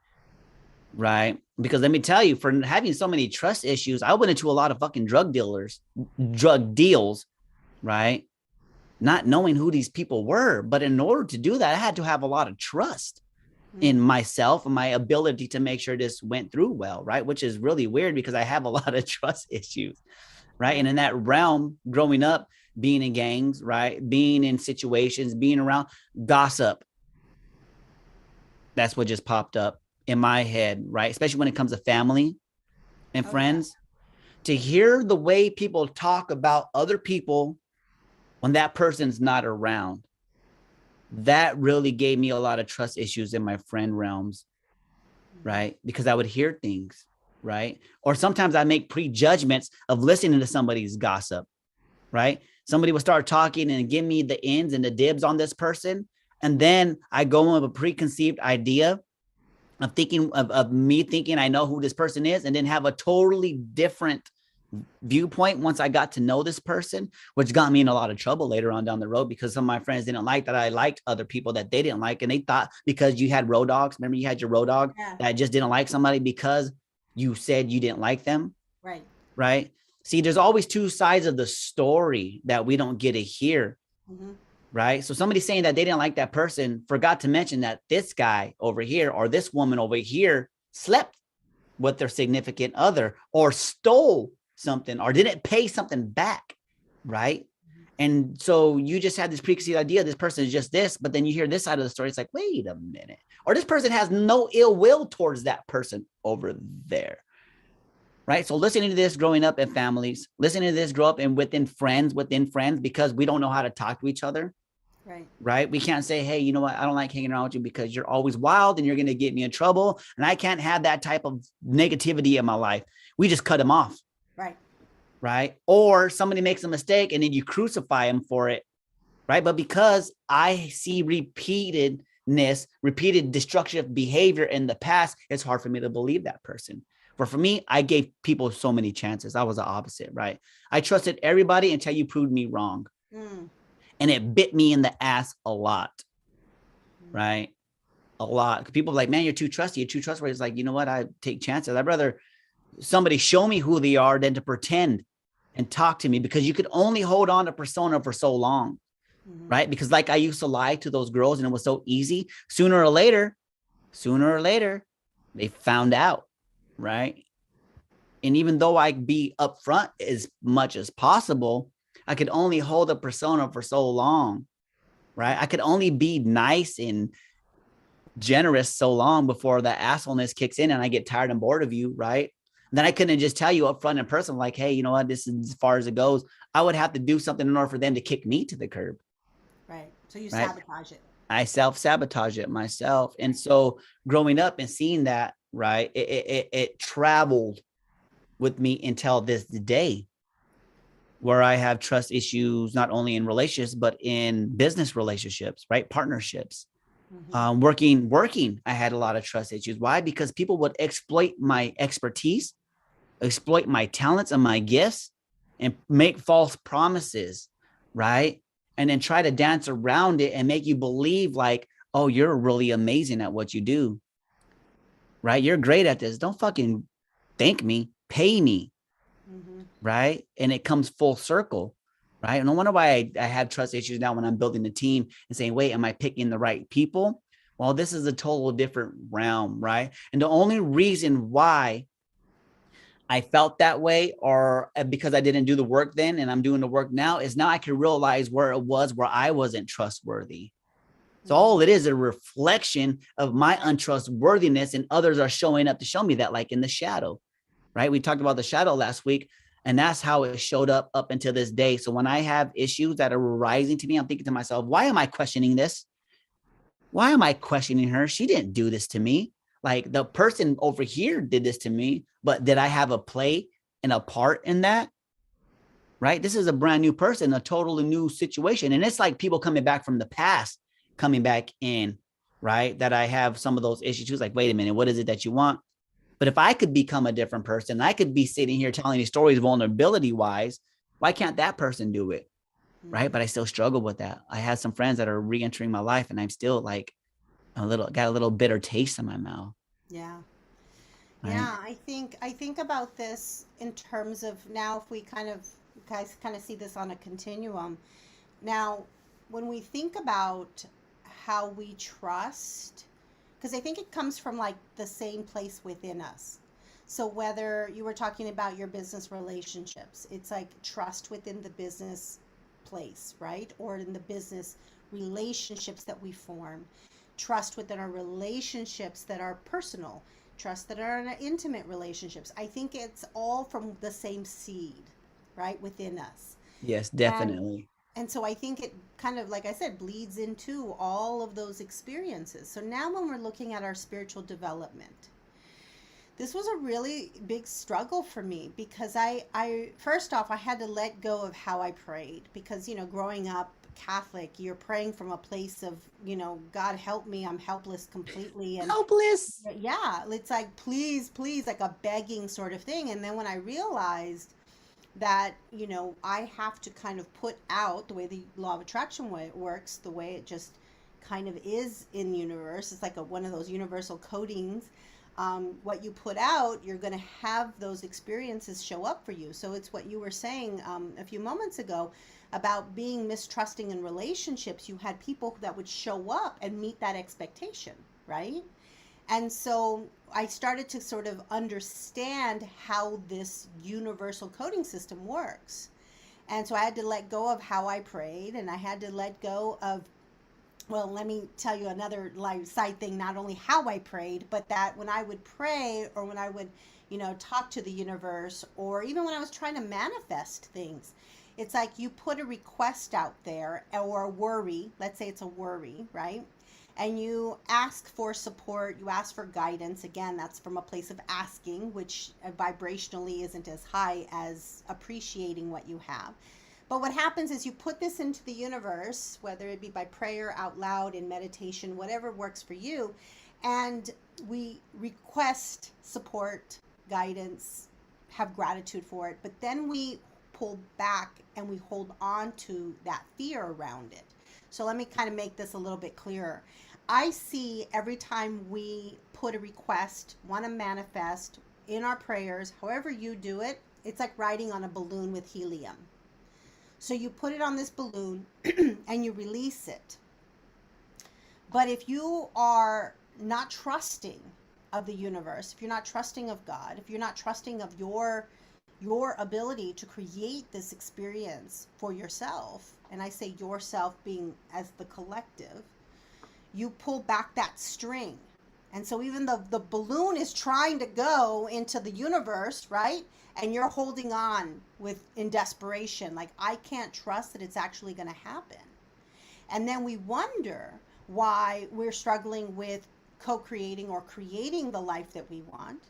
right? Because let me tell you, for having so many trust issues, I went into a lot of fucking drug dealers, drug deals, right? Not knowing who these people were. But in order to do that, I had to have a lot of trust in Mm. myself and my ability to make sure this went through well, right? Which is really weird because I have a lot of trust issues, right? And Right. in that realm, growing up, being in gangs, right? Being in situations, being around gossip, that's what just popped up in my head, right? Especially when it comes to family and Oh yeah. friends. To hear the way people talk about other people when that person's not around, that really gave me a lot of trust issues in my friend realms, right? Because I would hear things, right? Or sometimes I make prejudgments of listening to somebody's gossip, right? Somebody will start talking and give me the ins and the dibs on this person. And then I go in with a preconceived idea of thinking of me thinking I know who this person is, and then have a totally different viewpoint once I got to know this person, which got me in a lot of trouble later on down the road because some of my friends didn't like that I liked other people that they didn't like. And they thought because you had road dogs, remember you had your road dog Yeah. that just didn't like somebody because you said you didn't like them, Right. right? See, there's always two sides of the story that we don't get to hear, Mm-hmm. right? So somebody saying that they didn't like that person forgot to mention that this guy over here or this woman over here slept with their significant other or stole something or didn't pay something back, right? And so you just had this preconceived idea this person is just this, but then you hear this side of the story, it's like, wait a minute, or this person has no ill will towards that person over there, right? So listening to this growing up in families, listening to this grow up and within friends, because we don't know how to talk to each other, Right. right? We can't say, hey, you know what? I don't like hanging around with you because you're always wild and you're going to get me in trouble. And I can't have that type of negativity in my life. We just cut them off, Right. right? Or somebody makes a mistake and then you crucify them for it, right? But because I see repeated destructive behavior in the past, it's hard for me to believe that person. But for me, I gave people so many chances. I was the opposite, right? I trusted everybody until you proved me wrong. Mm. And it bit me in the ass a lot, right? A lot. People are like, man, you're too trusty. You're too trustworthy. It's like, you know what? I take chances. I'd rather somebody show me who they are than to pretend and talk to me, because you could only hold on to persona for so long, Mm-hmm. right? Because like I used to lie to those girls and it was so easy. Sooner or later, they found out, right? And even though I be upfront as much as possible, I could only hold a persona for so long, right? I could only be nice and generous so long before the assholeness kicks in and I get tired and bored of you, right? Then I couldn't just tell you up front in person, like, hey, you know what, this is as far as it goes. I would have to do something in order for them to kick me to the curb. Right. So you Right. sabotage it. I self-sabotage it myself. And so growing up and seeing that, right, it traveled with me until this day, where I have trust issues, not only in relationships, but in business relationships, right? Partnerships. Hmm. Working, I had a lot of trust issues. Why? Because people would exploit my expertise, exploit my talents and my gifts, and make false promises, right? And then try to dance around it and make you believe like, oh, you're really amazing at what you do, right? You're great at this. Don't fucking thank me, pay me, Hmm. right? And it comes full circle, right? No wonder why I have trust issues now when I'm building a team and saying, wait, am I picking the right people? Well, this is a total different realm, right? And the only reason why I felt that way, or because I didn't do the work then and I'm doing the work now, is now I can realize where it was where I wasn't trustworthy. So Hmm. all it is a reflection of my untrustworthiness, and others are showing up to show me that, like in the shadow, right? We talked about the shadow last week, and that's how it showed up until this day. So when I have issues that are rising to me, I'm thinking to myself, why am I questioning this? Why am I questioning her? She didn't do this to me. Like the person over here did this to me, but did I have a play and a part in that? Right? This is a brand new person, a totally new situation. And it's like people coming back from the past, coming back in, right? That I have some of those issues. Like, wait a minute, what is it that you want? But if I could become a different person, I could be sitting here telling these stories vulnerability wise. Why can't that person do it? Right. Hmm. But I still struggle with that. I have some friends that are re entering my life, and I'm still like, got a little bitter taste in my mouth. Yeah. Right. Yeah, I think about this in terms of now if we guys kind of see this on a continuum. Now, when we think about how we trust, because I think it comes from like the same place within us. So whether you were talking about your business relationships, it's like trust within the business place, right? Or in the business relationships that we form, trust within our relationships that are personal, trust that are in our intimate relationships. I think it's all from the same seed, right, within us. Yes, And definitely. and so I think it kind of, like I said, bleeds into all of those experiences. So now when we're looking at our spiritual development, this was a really big struggle for me because I first off, I had to let go of how I prayed because, growing up Catholic, you're praying from a place of, God help me, I'm helpless completely. And Helpless. yeah, it's like, please, please, like a begging sort of thing. And then when I realized that I have to kind of put out the way the law of attraction way works, the way it just kind of is in the universe. It's like one of those universal codings. What you put out, you're going to have those experiences show up for you. So it's what you were saying a few moments ago about being mistrusting in relationships. You had people that would show up and meet that expectation, right? And so I started to sort of understand how this universal coding system works. And so I had to let go of how I prayed, and I had to let go of, well, let me tell you another like side thing, not only how I prayed, but that when I would pray or when I would, talk to the universe, or even when I was trying to manifest things, it's like you put a request out there or a worry, let's say it's a worry, right? And you ask for support, you ask for guidance. Again, that's from a place of asking, which vibrationally isn't as high as appreciating what you have. But what happens is you put this into the universe, whether it be by prayer, out loud, in meditation, whatever works for you, and we request support, guidance, have gratitude for it, but then we pull back and we hold on to that fear around it. So let me kind of make this a little bit clearer. I see every time we put a request, want to manifest in our prayers, however you do it, it's like riding on a balloon with helium. So you put it on this balloon and you release it. But if you are not trusting of the universe, if you're not trusting of God, if you're not trusting of your ability to create this experience for yourself, and I say yourself being as the collective, you pull back that string And so even the balloon is trying to go into the universe, right? And you're holding on with in desperation, like I can't trust that it's actually going to happen. And then we wonder why we're struggling with co-creating or creating the life that we want.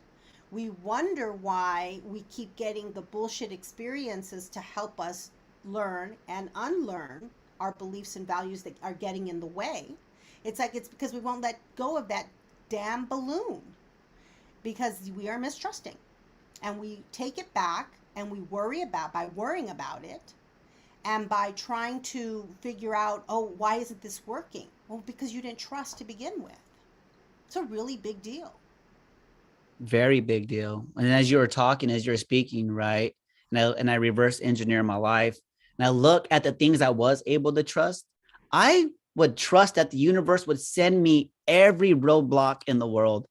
We wonder why we keep getting the bullshit experiences to help us learn and unlearn our beliefs and values that are getting in the way. It's like it's because we won't let go of that damn balloon because we are mistrusting, and we take it back and we worry about by worrying about it and by trying to figure out, oh, why isn't this working? Well, because you didn't trust to begin with. It's a really big deal. Very big deal. And as you were talking, as you're speaking, right? And I reverse engineer my life. And I look at the things I was able to trust. I would trust that the universe would send me every roadblock in the world,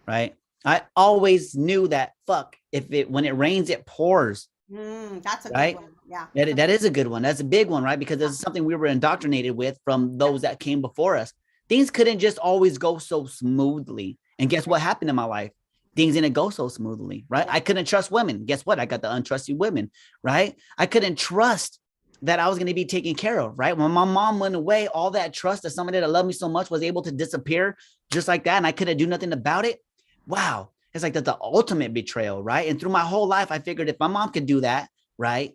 right? I always knew that when it rains, it pours. That's a Right? good one. Yeah. That is a good one. That's a big one, right? Because this is something we were indoctrinated with from those that came before us. Things couldn't just always go so smoothly. And guess what happened in my life? Things didn't go so smoothly, right? I couldn't trust women. Guess what? I got the untrusted women, right? I couldn't trust that I was going to be taken care of, right? When my mom went away, all that trust that somebody that loved me so much was able to disappear just like that, and I couldn't do nothing about it. Wow. It's like the ultimate betrayal, right? And through my whole life, I figured if my mom could do that, right?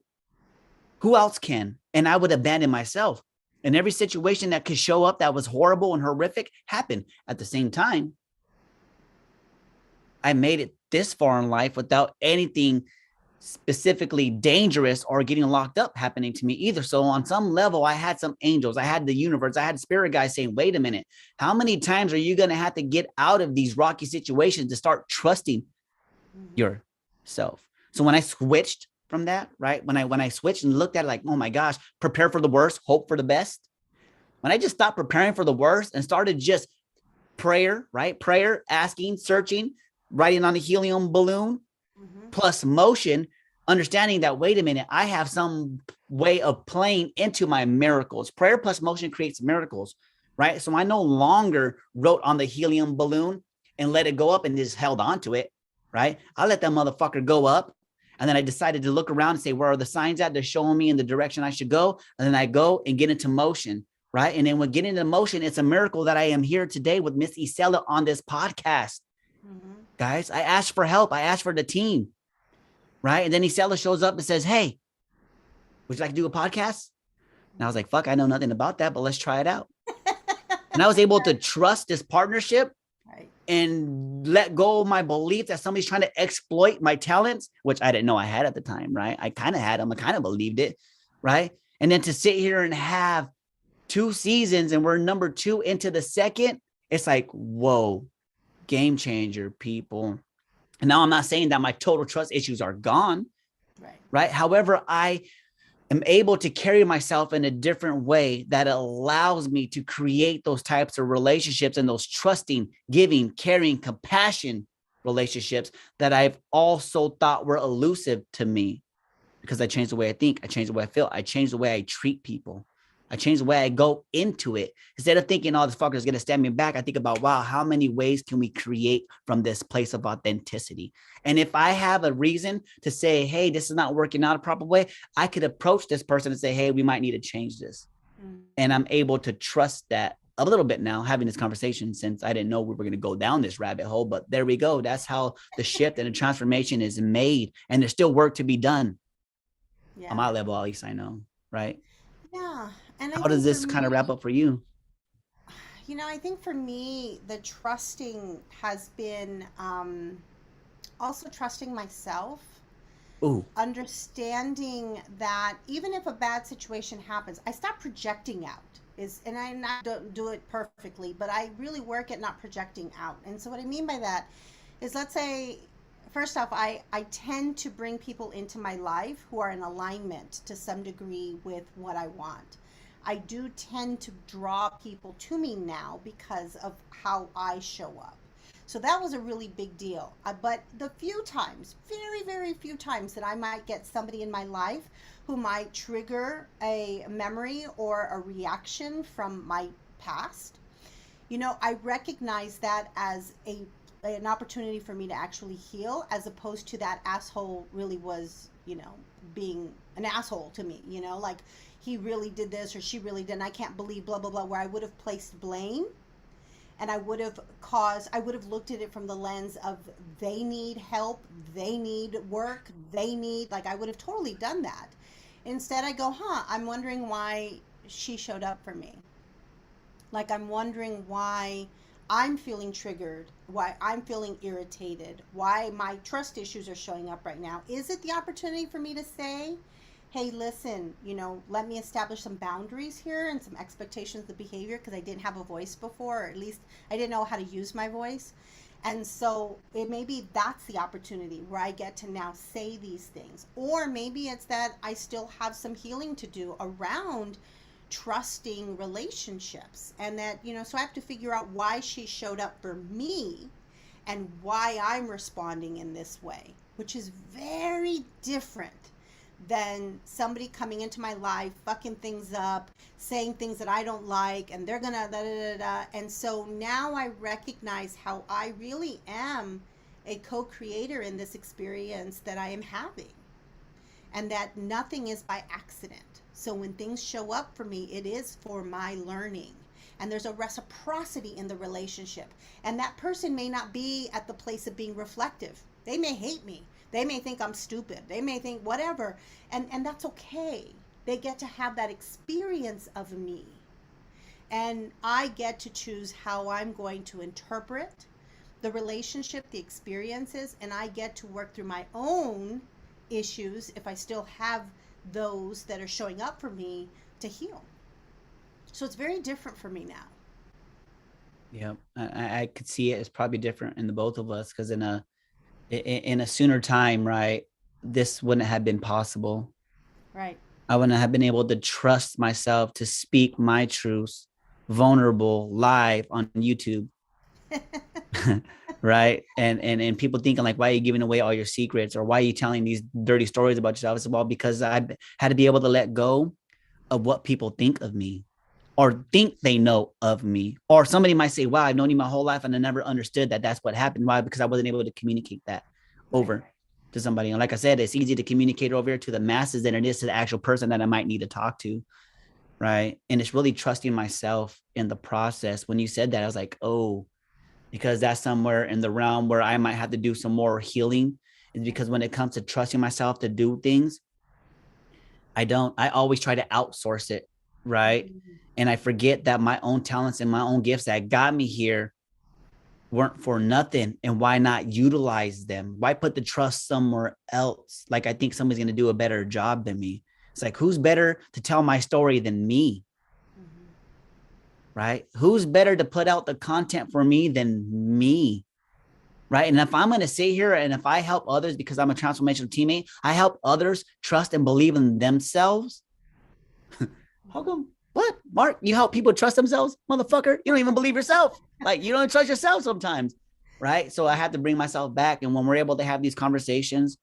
Who else can? And I would abandon myself. And every situation that could show up that was horrible and horrific happened. At the same time, I made it this far in life without anything specifically dangerous or getting locked up happening to me either. So on some level, I had some angels, I had the universe, I had spirit guys saying, wait a minute, how many times are you going to have to get out of these rocky situations to start trusting yourself? So when I switched from that, right, when I switched and looked at it like, oh my gosh, prepare for the worst, hope for the best. When I just stopped preparing for the worst and started just prayer, right? Prayer, asking, searching, writing on a helium balloon, plus motion, understanding that, wait a minute, I have some way of playing into my miracles. Prayer plus motion creates miracles, right? So I no longer wrote on the helium balloon and let it go up and just held on to it, right? I let that motherfucker go up. And then I decided to look around and say, where are the signs at? They're showing me in the direction I should go. And then I go and get into motion, right? And then when getting into motion, it's a miracle that I am here today with Miss Isela on this podcast. Guys, I asked for help. I asked for the team, right? And then Isela shows up and says, hey, would you like to do a podcast? And I was like, fuck, I know nothing about that, but let's try it out. And I was able to trust this partnership and let go of my belief that somebody's trying to exploit my talents, which I didn't know I had at the time, right? I kind of had them. I kind of believed it, right? And then to sit here and have 2 seasons and we're number 2 into the second, it's like, whoa, game changer, people. And now I'm not saying that my total trust issues are gone, right? However, I am able to carry myself in a different way that allows me to create those types of relationships and those trusting, giving, caring, compassion relationships that I've also thought were elusive to me because I changed the way I think. I changed the way I feel. I changed the way I treat people. I changed the way I go into it. Instead of thinking, oh, this fucker is going to stab me back, I think about, wow, how many ways can we create from this place of authenticity? And if I have a reason to say, hey, this is not working out a proper way, I could approach this person and say, hey, we might need to change this. And I'm able to trust that a little bit now, having this conversation, since I didn't know we were going to go down this rabbit hole. But there we go. That's how the shift and the transformation is made. And there's still work to be done. On my level, at least I know, right? Yeah. And how does this kind of wrap up for you? You know, I think for me, the trusting has been also trusting myself. Ooh. Understanding that even if a bad situation happens, I stop projecting out. And I don't do it perfectly, but I really work at not projecting out. And so what I mean by that is, let's say, first off, I tend to bring people into my life who are in alignment to some degree with what I want. I do tend to draw people to me now because of how I show up. So that was a really big deal. But the few times, very, very few times that I might get somebody in my life who might trigger a memory or a reaction from my past, I recognize that as an opportunity for me to actually heal, as opposed to that asshole really was, being an asshole to me, like he really did this or she really did, and I can't believe blah blah blah, where I would have placed blame, and I would have looked at it from the lens of they need help, they need work, they need, like, I would have totally done that. Instead, I go, I'm wondering why she showed up for me. Like, I'm wondering why I'm feeling triggered, why I'm feeling irritated, why my trust issues are showing up right now. Is it the opportunity for me to say, hey, listen, let me establish some boundaries here and some expectations of behavior, because I didn't have a voice before, or at least I didn't know how to use my voice. And so it maybe that's the opportunity where I get to now say these things. Or maybe it's that I still have some healing to do around trusting relationships, and that, so I have to figure out why she showed up for me and why I'm responding in this way, which is very different than somebody coming into my life, fucking things up, saying things that I don't like, and they're gonna da da da da. And so now I recognize how I really am a co creator in this experience that I am having, and that nothing is by accident. So when things show up for me, it is for my learning. And there's a reciprocity in the relationship. And that person may not be at the place of being reflective. They may hate me. They may think I'm stupid. They may think whatever. And that's okay. They get to have that experience of me. And I get to choose how I'm going to interpret the relationship, the experiences, and I get to work through my own issues, if I still have those that are showing up for me, to heal. So it's very different for me now. Yeah, I could see it. It's probably different in the both of us, because in a sooner time, right, this wouldn't have been possible. Right. I wouldn't have been able to trust myself to speak my truths, vulnerable, live on YouTube. Right. And people thinking like, why are you giving away all your secrets, or why are you telling these dirty stories about yourself? It's well, because I had to be able to let go of what people think of me, or think they know of me. Or somebody might say, wow, I've known you my whole life and I never understood that that's what happened. Why? Because I wasn't able to communicate that Right. over to somebody. And like I said, it's easy to communicate over to the masses than it is to the actual person that I might need to talk to. Right. And it's really trusting myself in the process. When you said that, I was like, oh, because that's somewhere in the realm where I might have to do some more healing. Is Right. because when it comes to trusting myself to do things, I always try to outsource it. Right. Mhm. And I forget that my own talents and my own gifts that got me here weren't for nothing. And why not utilize them? Why put the trust somewhere else? Like, I think somebody's going to do a better job than me. It's like, who's better to tell my story than me? Mhm. Right? Who's better to put out the content for me than me? Right. And if I'm going to sit here and if I help others because I'm a transformational teammate, I help others trust and believe in themselves. How come? What? Mark, you help people trust themselves? Motherfucker, you don't even believe yourself. Like, you don't trust yourself sometimes. Right. So I have to bring myself back. And when we're able to have these conversations,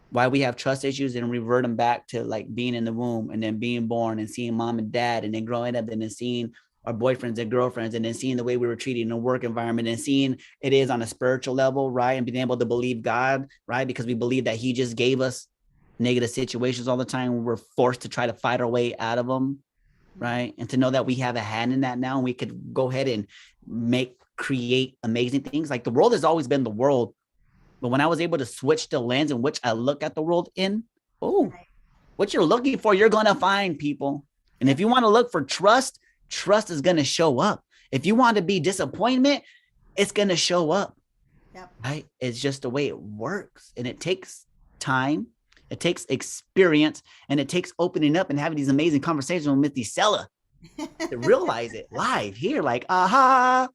why we have trust issues, and revert them back to like being in the womb and then being born and seeing mom and dad and then growing up and then seeing our boyfriends and girlfriends and then seeing the way we were treated in a work environment and seeing it is on a spiritual level, right? And being able to believe God, right? Because we believe that he just gave us negative situations all the time. We're forced to try to fight our way out of them, Mhm. right? And to know that we have a hand in that now, and we could go ahead and create amazing things. Like, the world has always been the world, but when I was able to switch the lens in which I look at the world in, oh, Right. what you're looking for, you're going to find, people. And if Yep. you want to look for trust, trust is going to show up. If you want to be disappointment, it's going to show up, Yep. right? It's just the way it works. And it takes time, it takes experience, and it takes opening up and having these amazing conversations with Miss Isela to realize it live here, like, aha.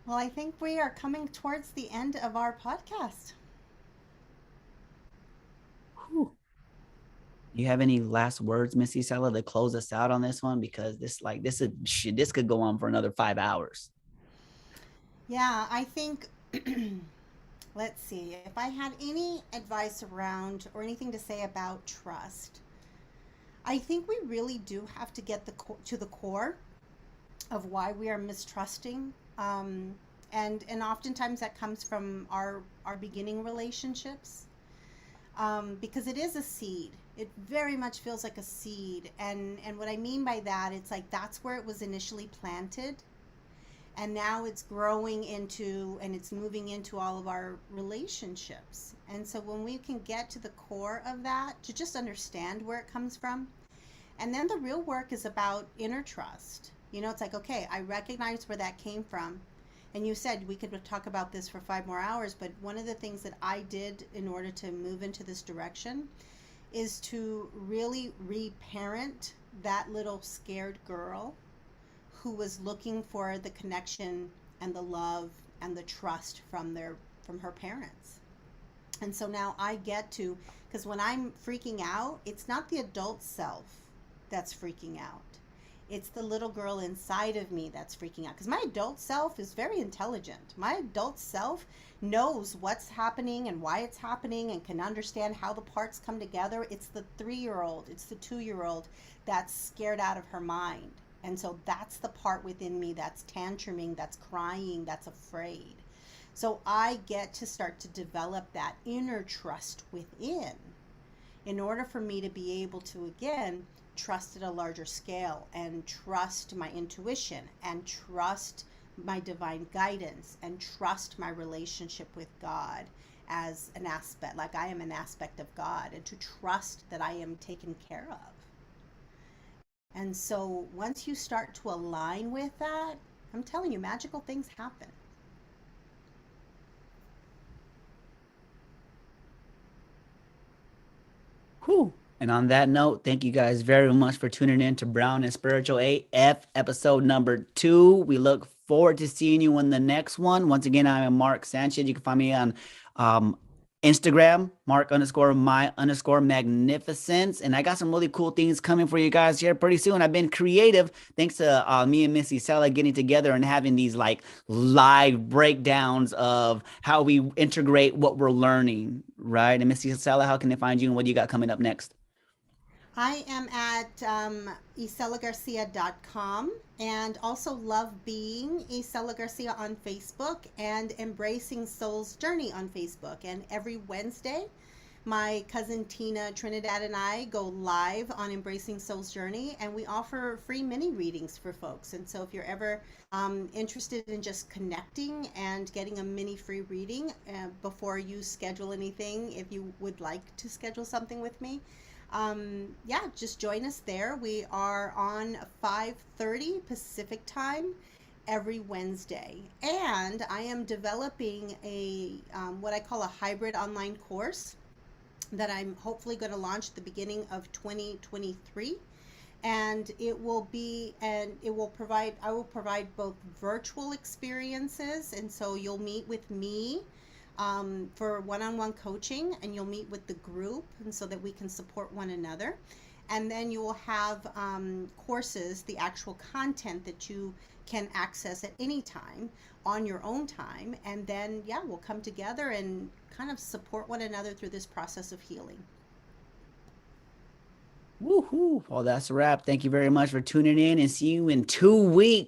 Well, I think we are coming towards the end of our podcast. Whew. You have any last words, Missy Sella, to close us out on this one? Because this could go on for another 5 hours. Yeah, I think, let's see, if I had any advice around or anything to say about trust, I think we really do have to get to the core of why we are mistrusting. And oftentimes that comes from our beginning relationships, because it is a seed. It very much feels like a seed, and what I mean by that, it's like that's where it was initially planted, and now it's growing into and it's moving into all of our relationships. And so when we can get to the core of that, to just understand where it comes from, and then the real work is about inner trust. It's like, okay, I recognize where that came from. And you said we could talk about this for 5 more hours, but one of the things that I did in order to move into this direction is to really reparent that little scared girl who was looking for the connection and the love and the trust from her parents. And so now I get to, because when I'm freaking out, it's not the adult self that's freaking out. It's the little girl inside of me that's freaking out. Because my adult self is very intelligent. My adult self knows what's happening and why it's happening and can understand how the parts come together. It's the 3-year old, it's the 2-year old that's scared out of her mind. And so that's the part within me that's tantruming, that's crying, that's afraid. So I get to start to develop that inner trust within in order for me to be able to, again, trust at a larger scale and trust my intuition and trust my divine guidance and trust my relationship with God as an aspect, like I am an aspect of God, and to trust that I am taken care of. And so once you start to align with that, I'm telling you, magical things happen. Whew. And on that note, thank you guys very much for tuning in to Brown and Spiritual AF episode number 2. We look forward to seeing you in the next one. Once again, I am Mark Sanchez. You can find me on um, Instagram, Mark_my_magnificence. And I got some really cool things coming for you guys here pretty soon. I've been creative thanks to me and Miss Isela getting together and having these like live breakdowns of how we integrate what we're learning, right? And Miss Isela, how can they find you and what do you got coming up next? I am at iselagarcia.com, and also love being Isela Garcia on Facebook and Embracing Soul's Journey on Facebook. And every Wednesday, my cousin Tina Trinidad and I go live on Embracing Soul's Journey, and we offer free mini readings for folks. And so if you're ever interested in just connecting and getting a mini free reading before you schedule anything, if you would like to schedule something with me, yeah, just join us there. We are on 5:30 Pacific time every Wednesday, and I am developing a what I call a hybrid online course that I'm hopefully going to launch at the beginning of 2023. And I will provide both virtual experiences, and so you'll meet with me for one-on-one coaching, and you'll meet with the group, and so that we can support one another. And then you will have courses, the actual content that you can access at any time on your own time. And then, yeah, we'll come together and kind of support one another through this process of healing. Woohoo. Well, that's a wrap. Thank you very much for tuning in and see you in 2 weeks.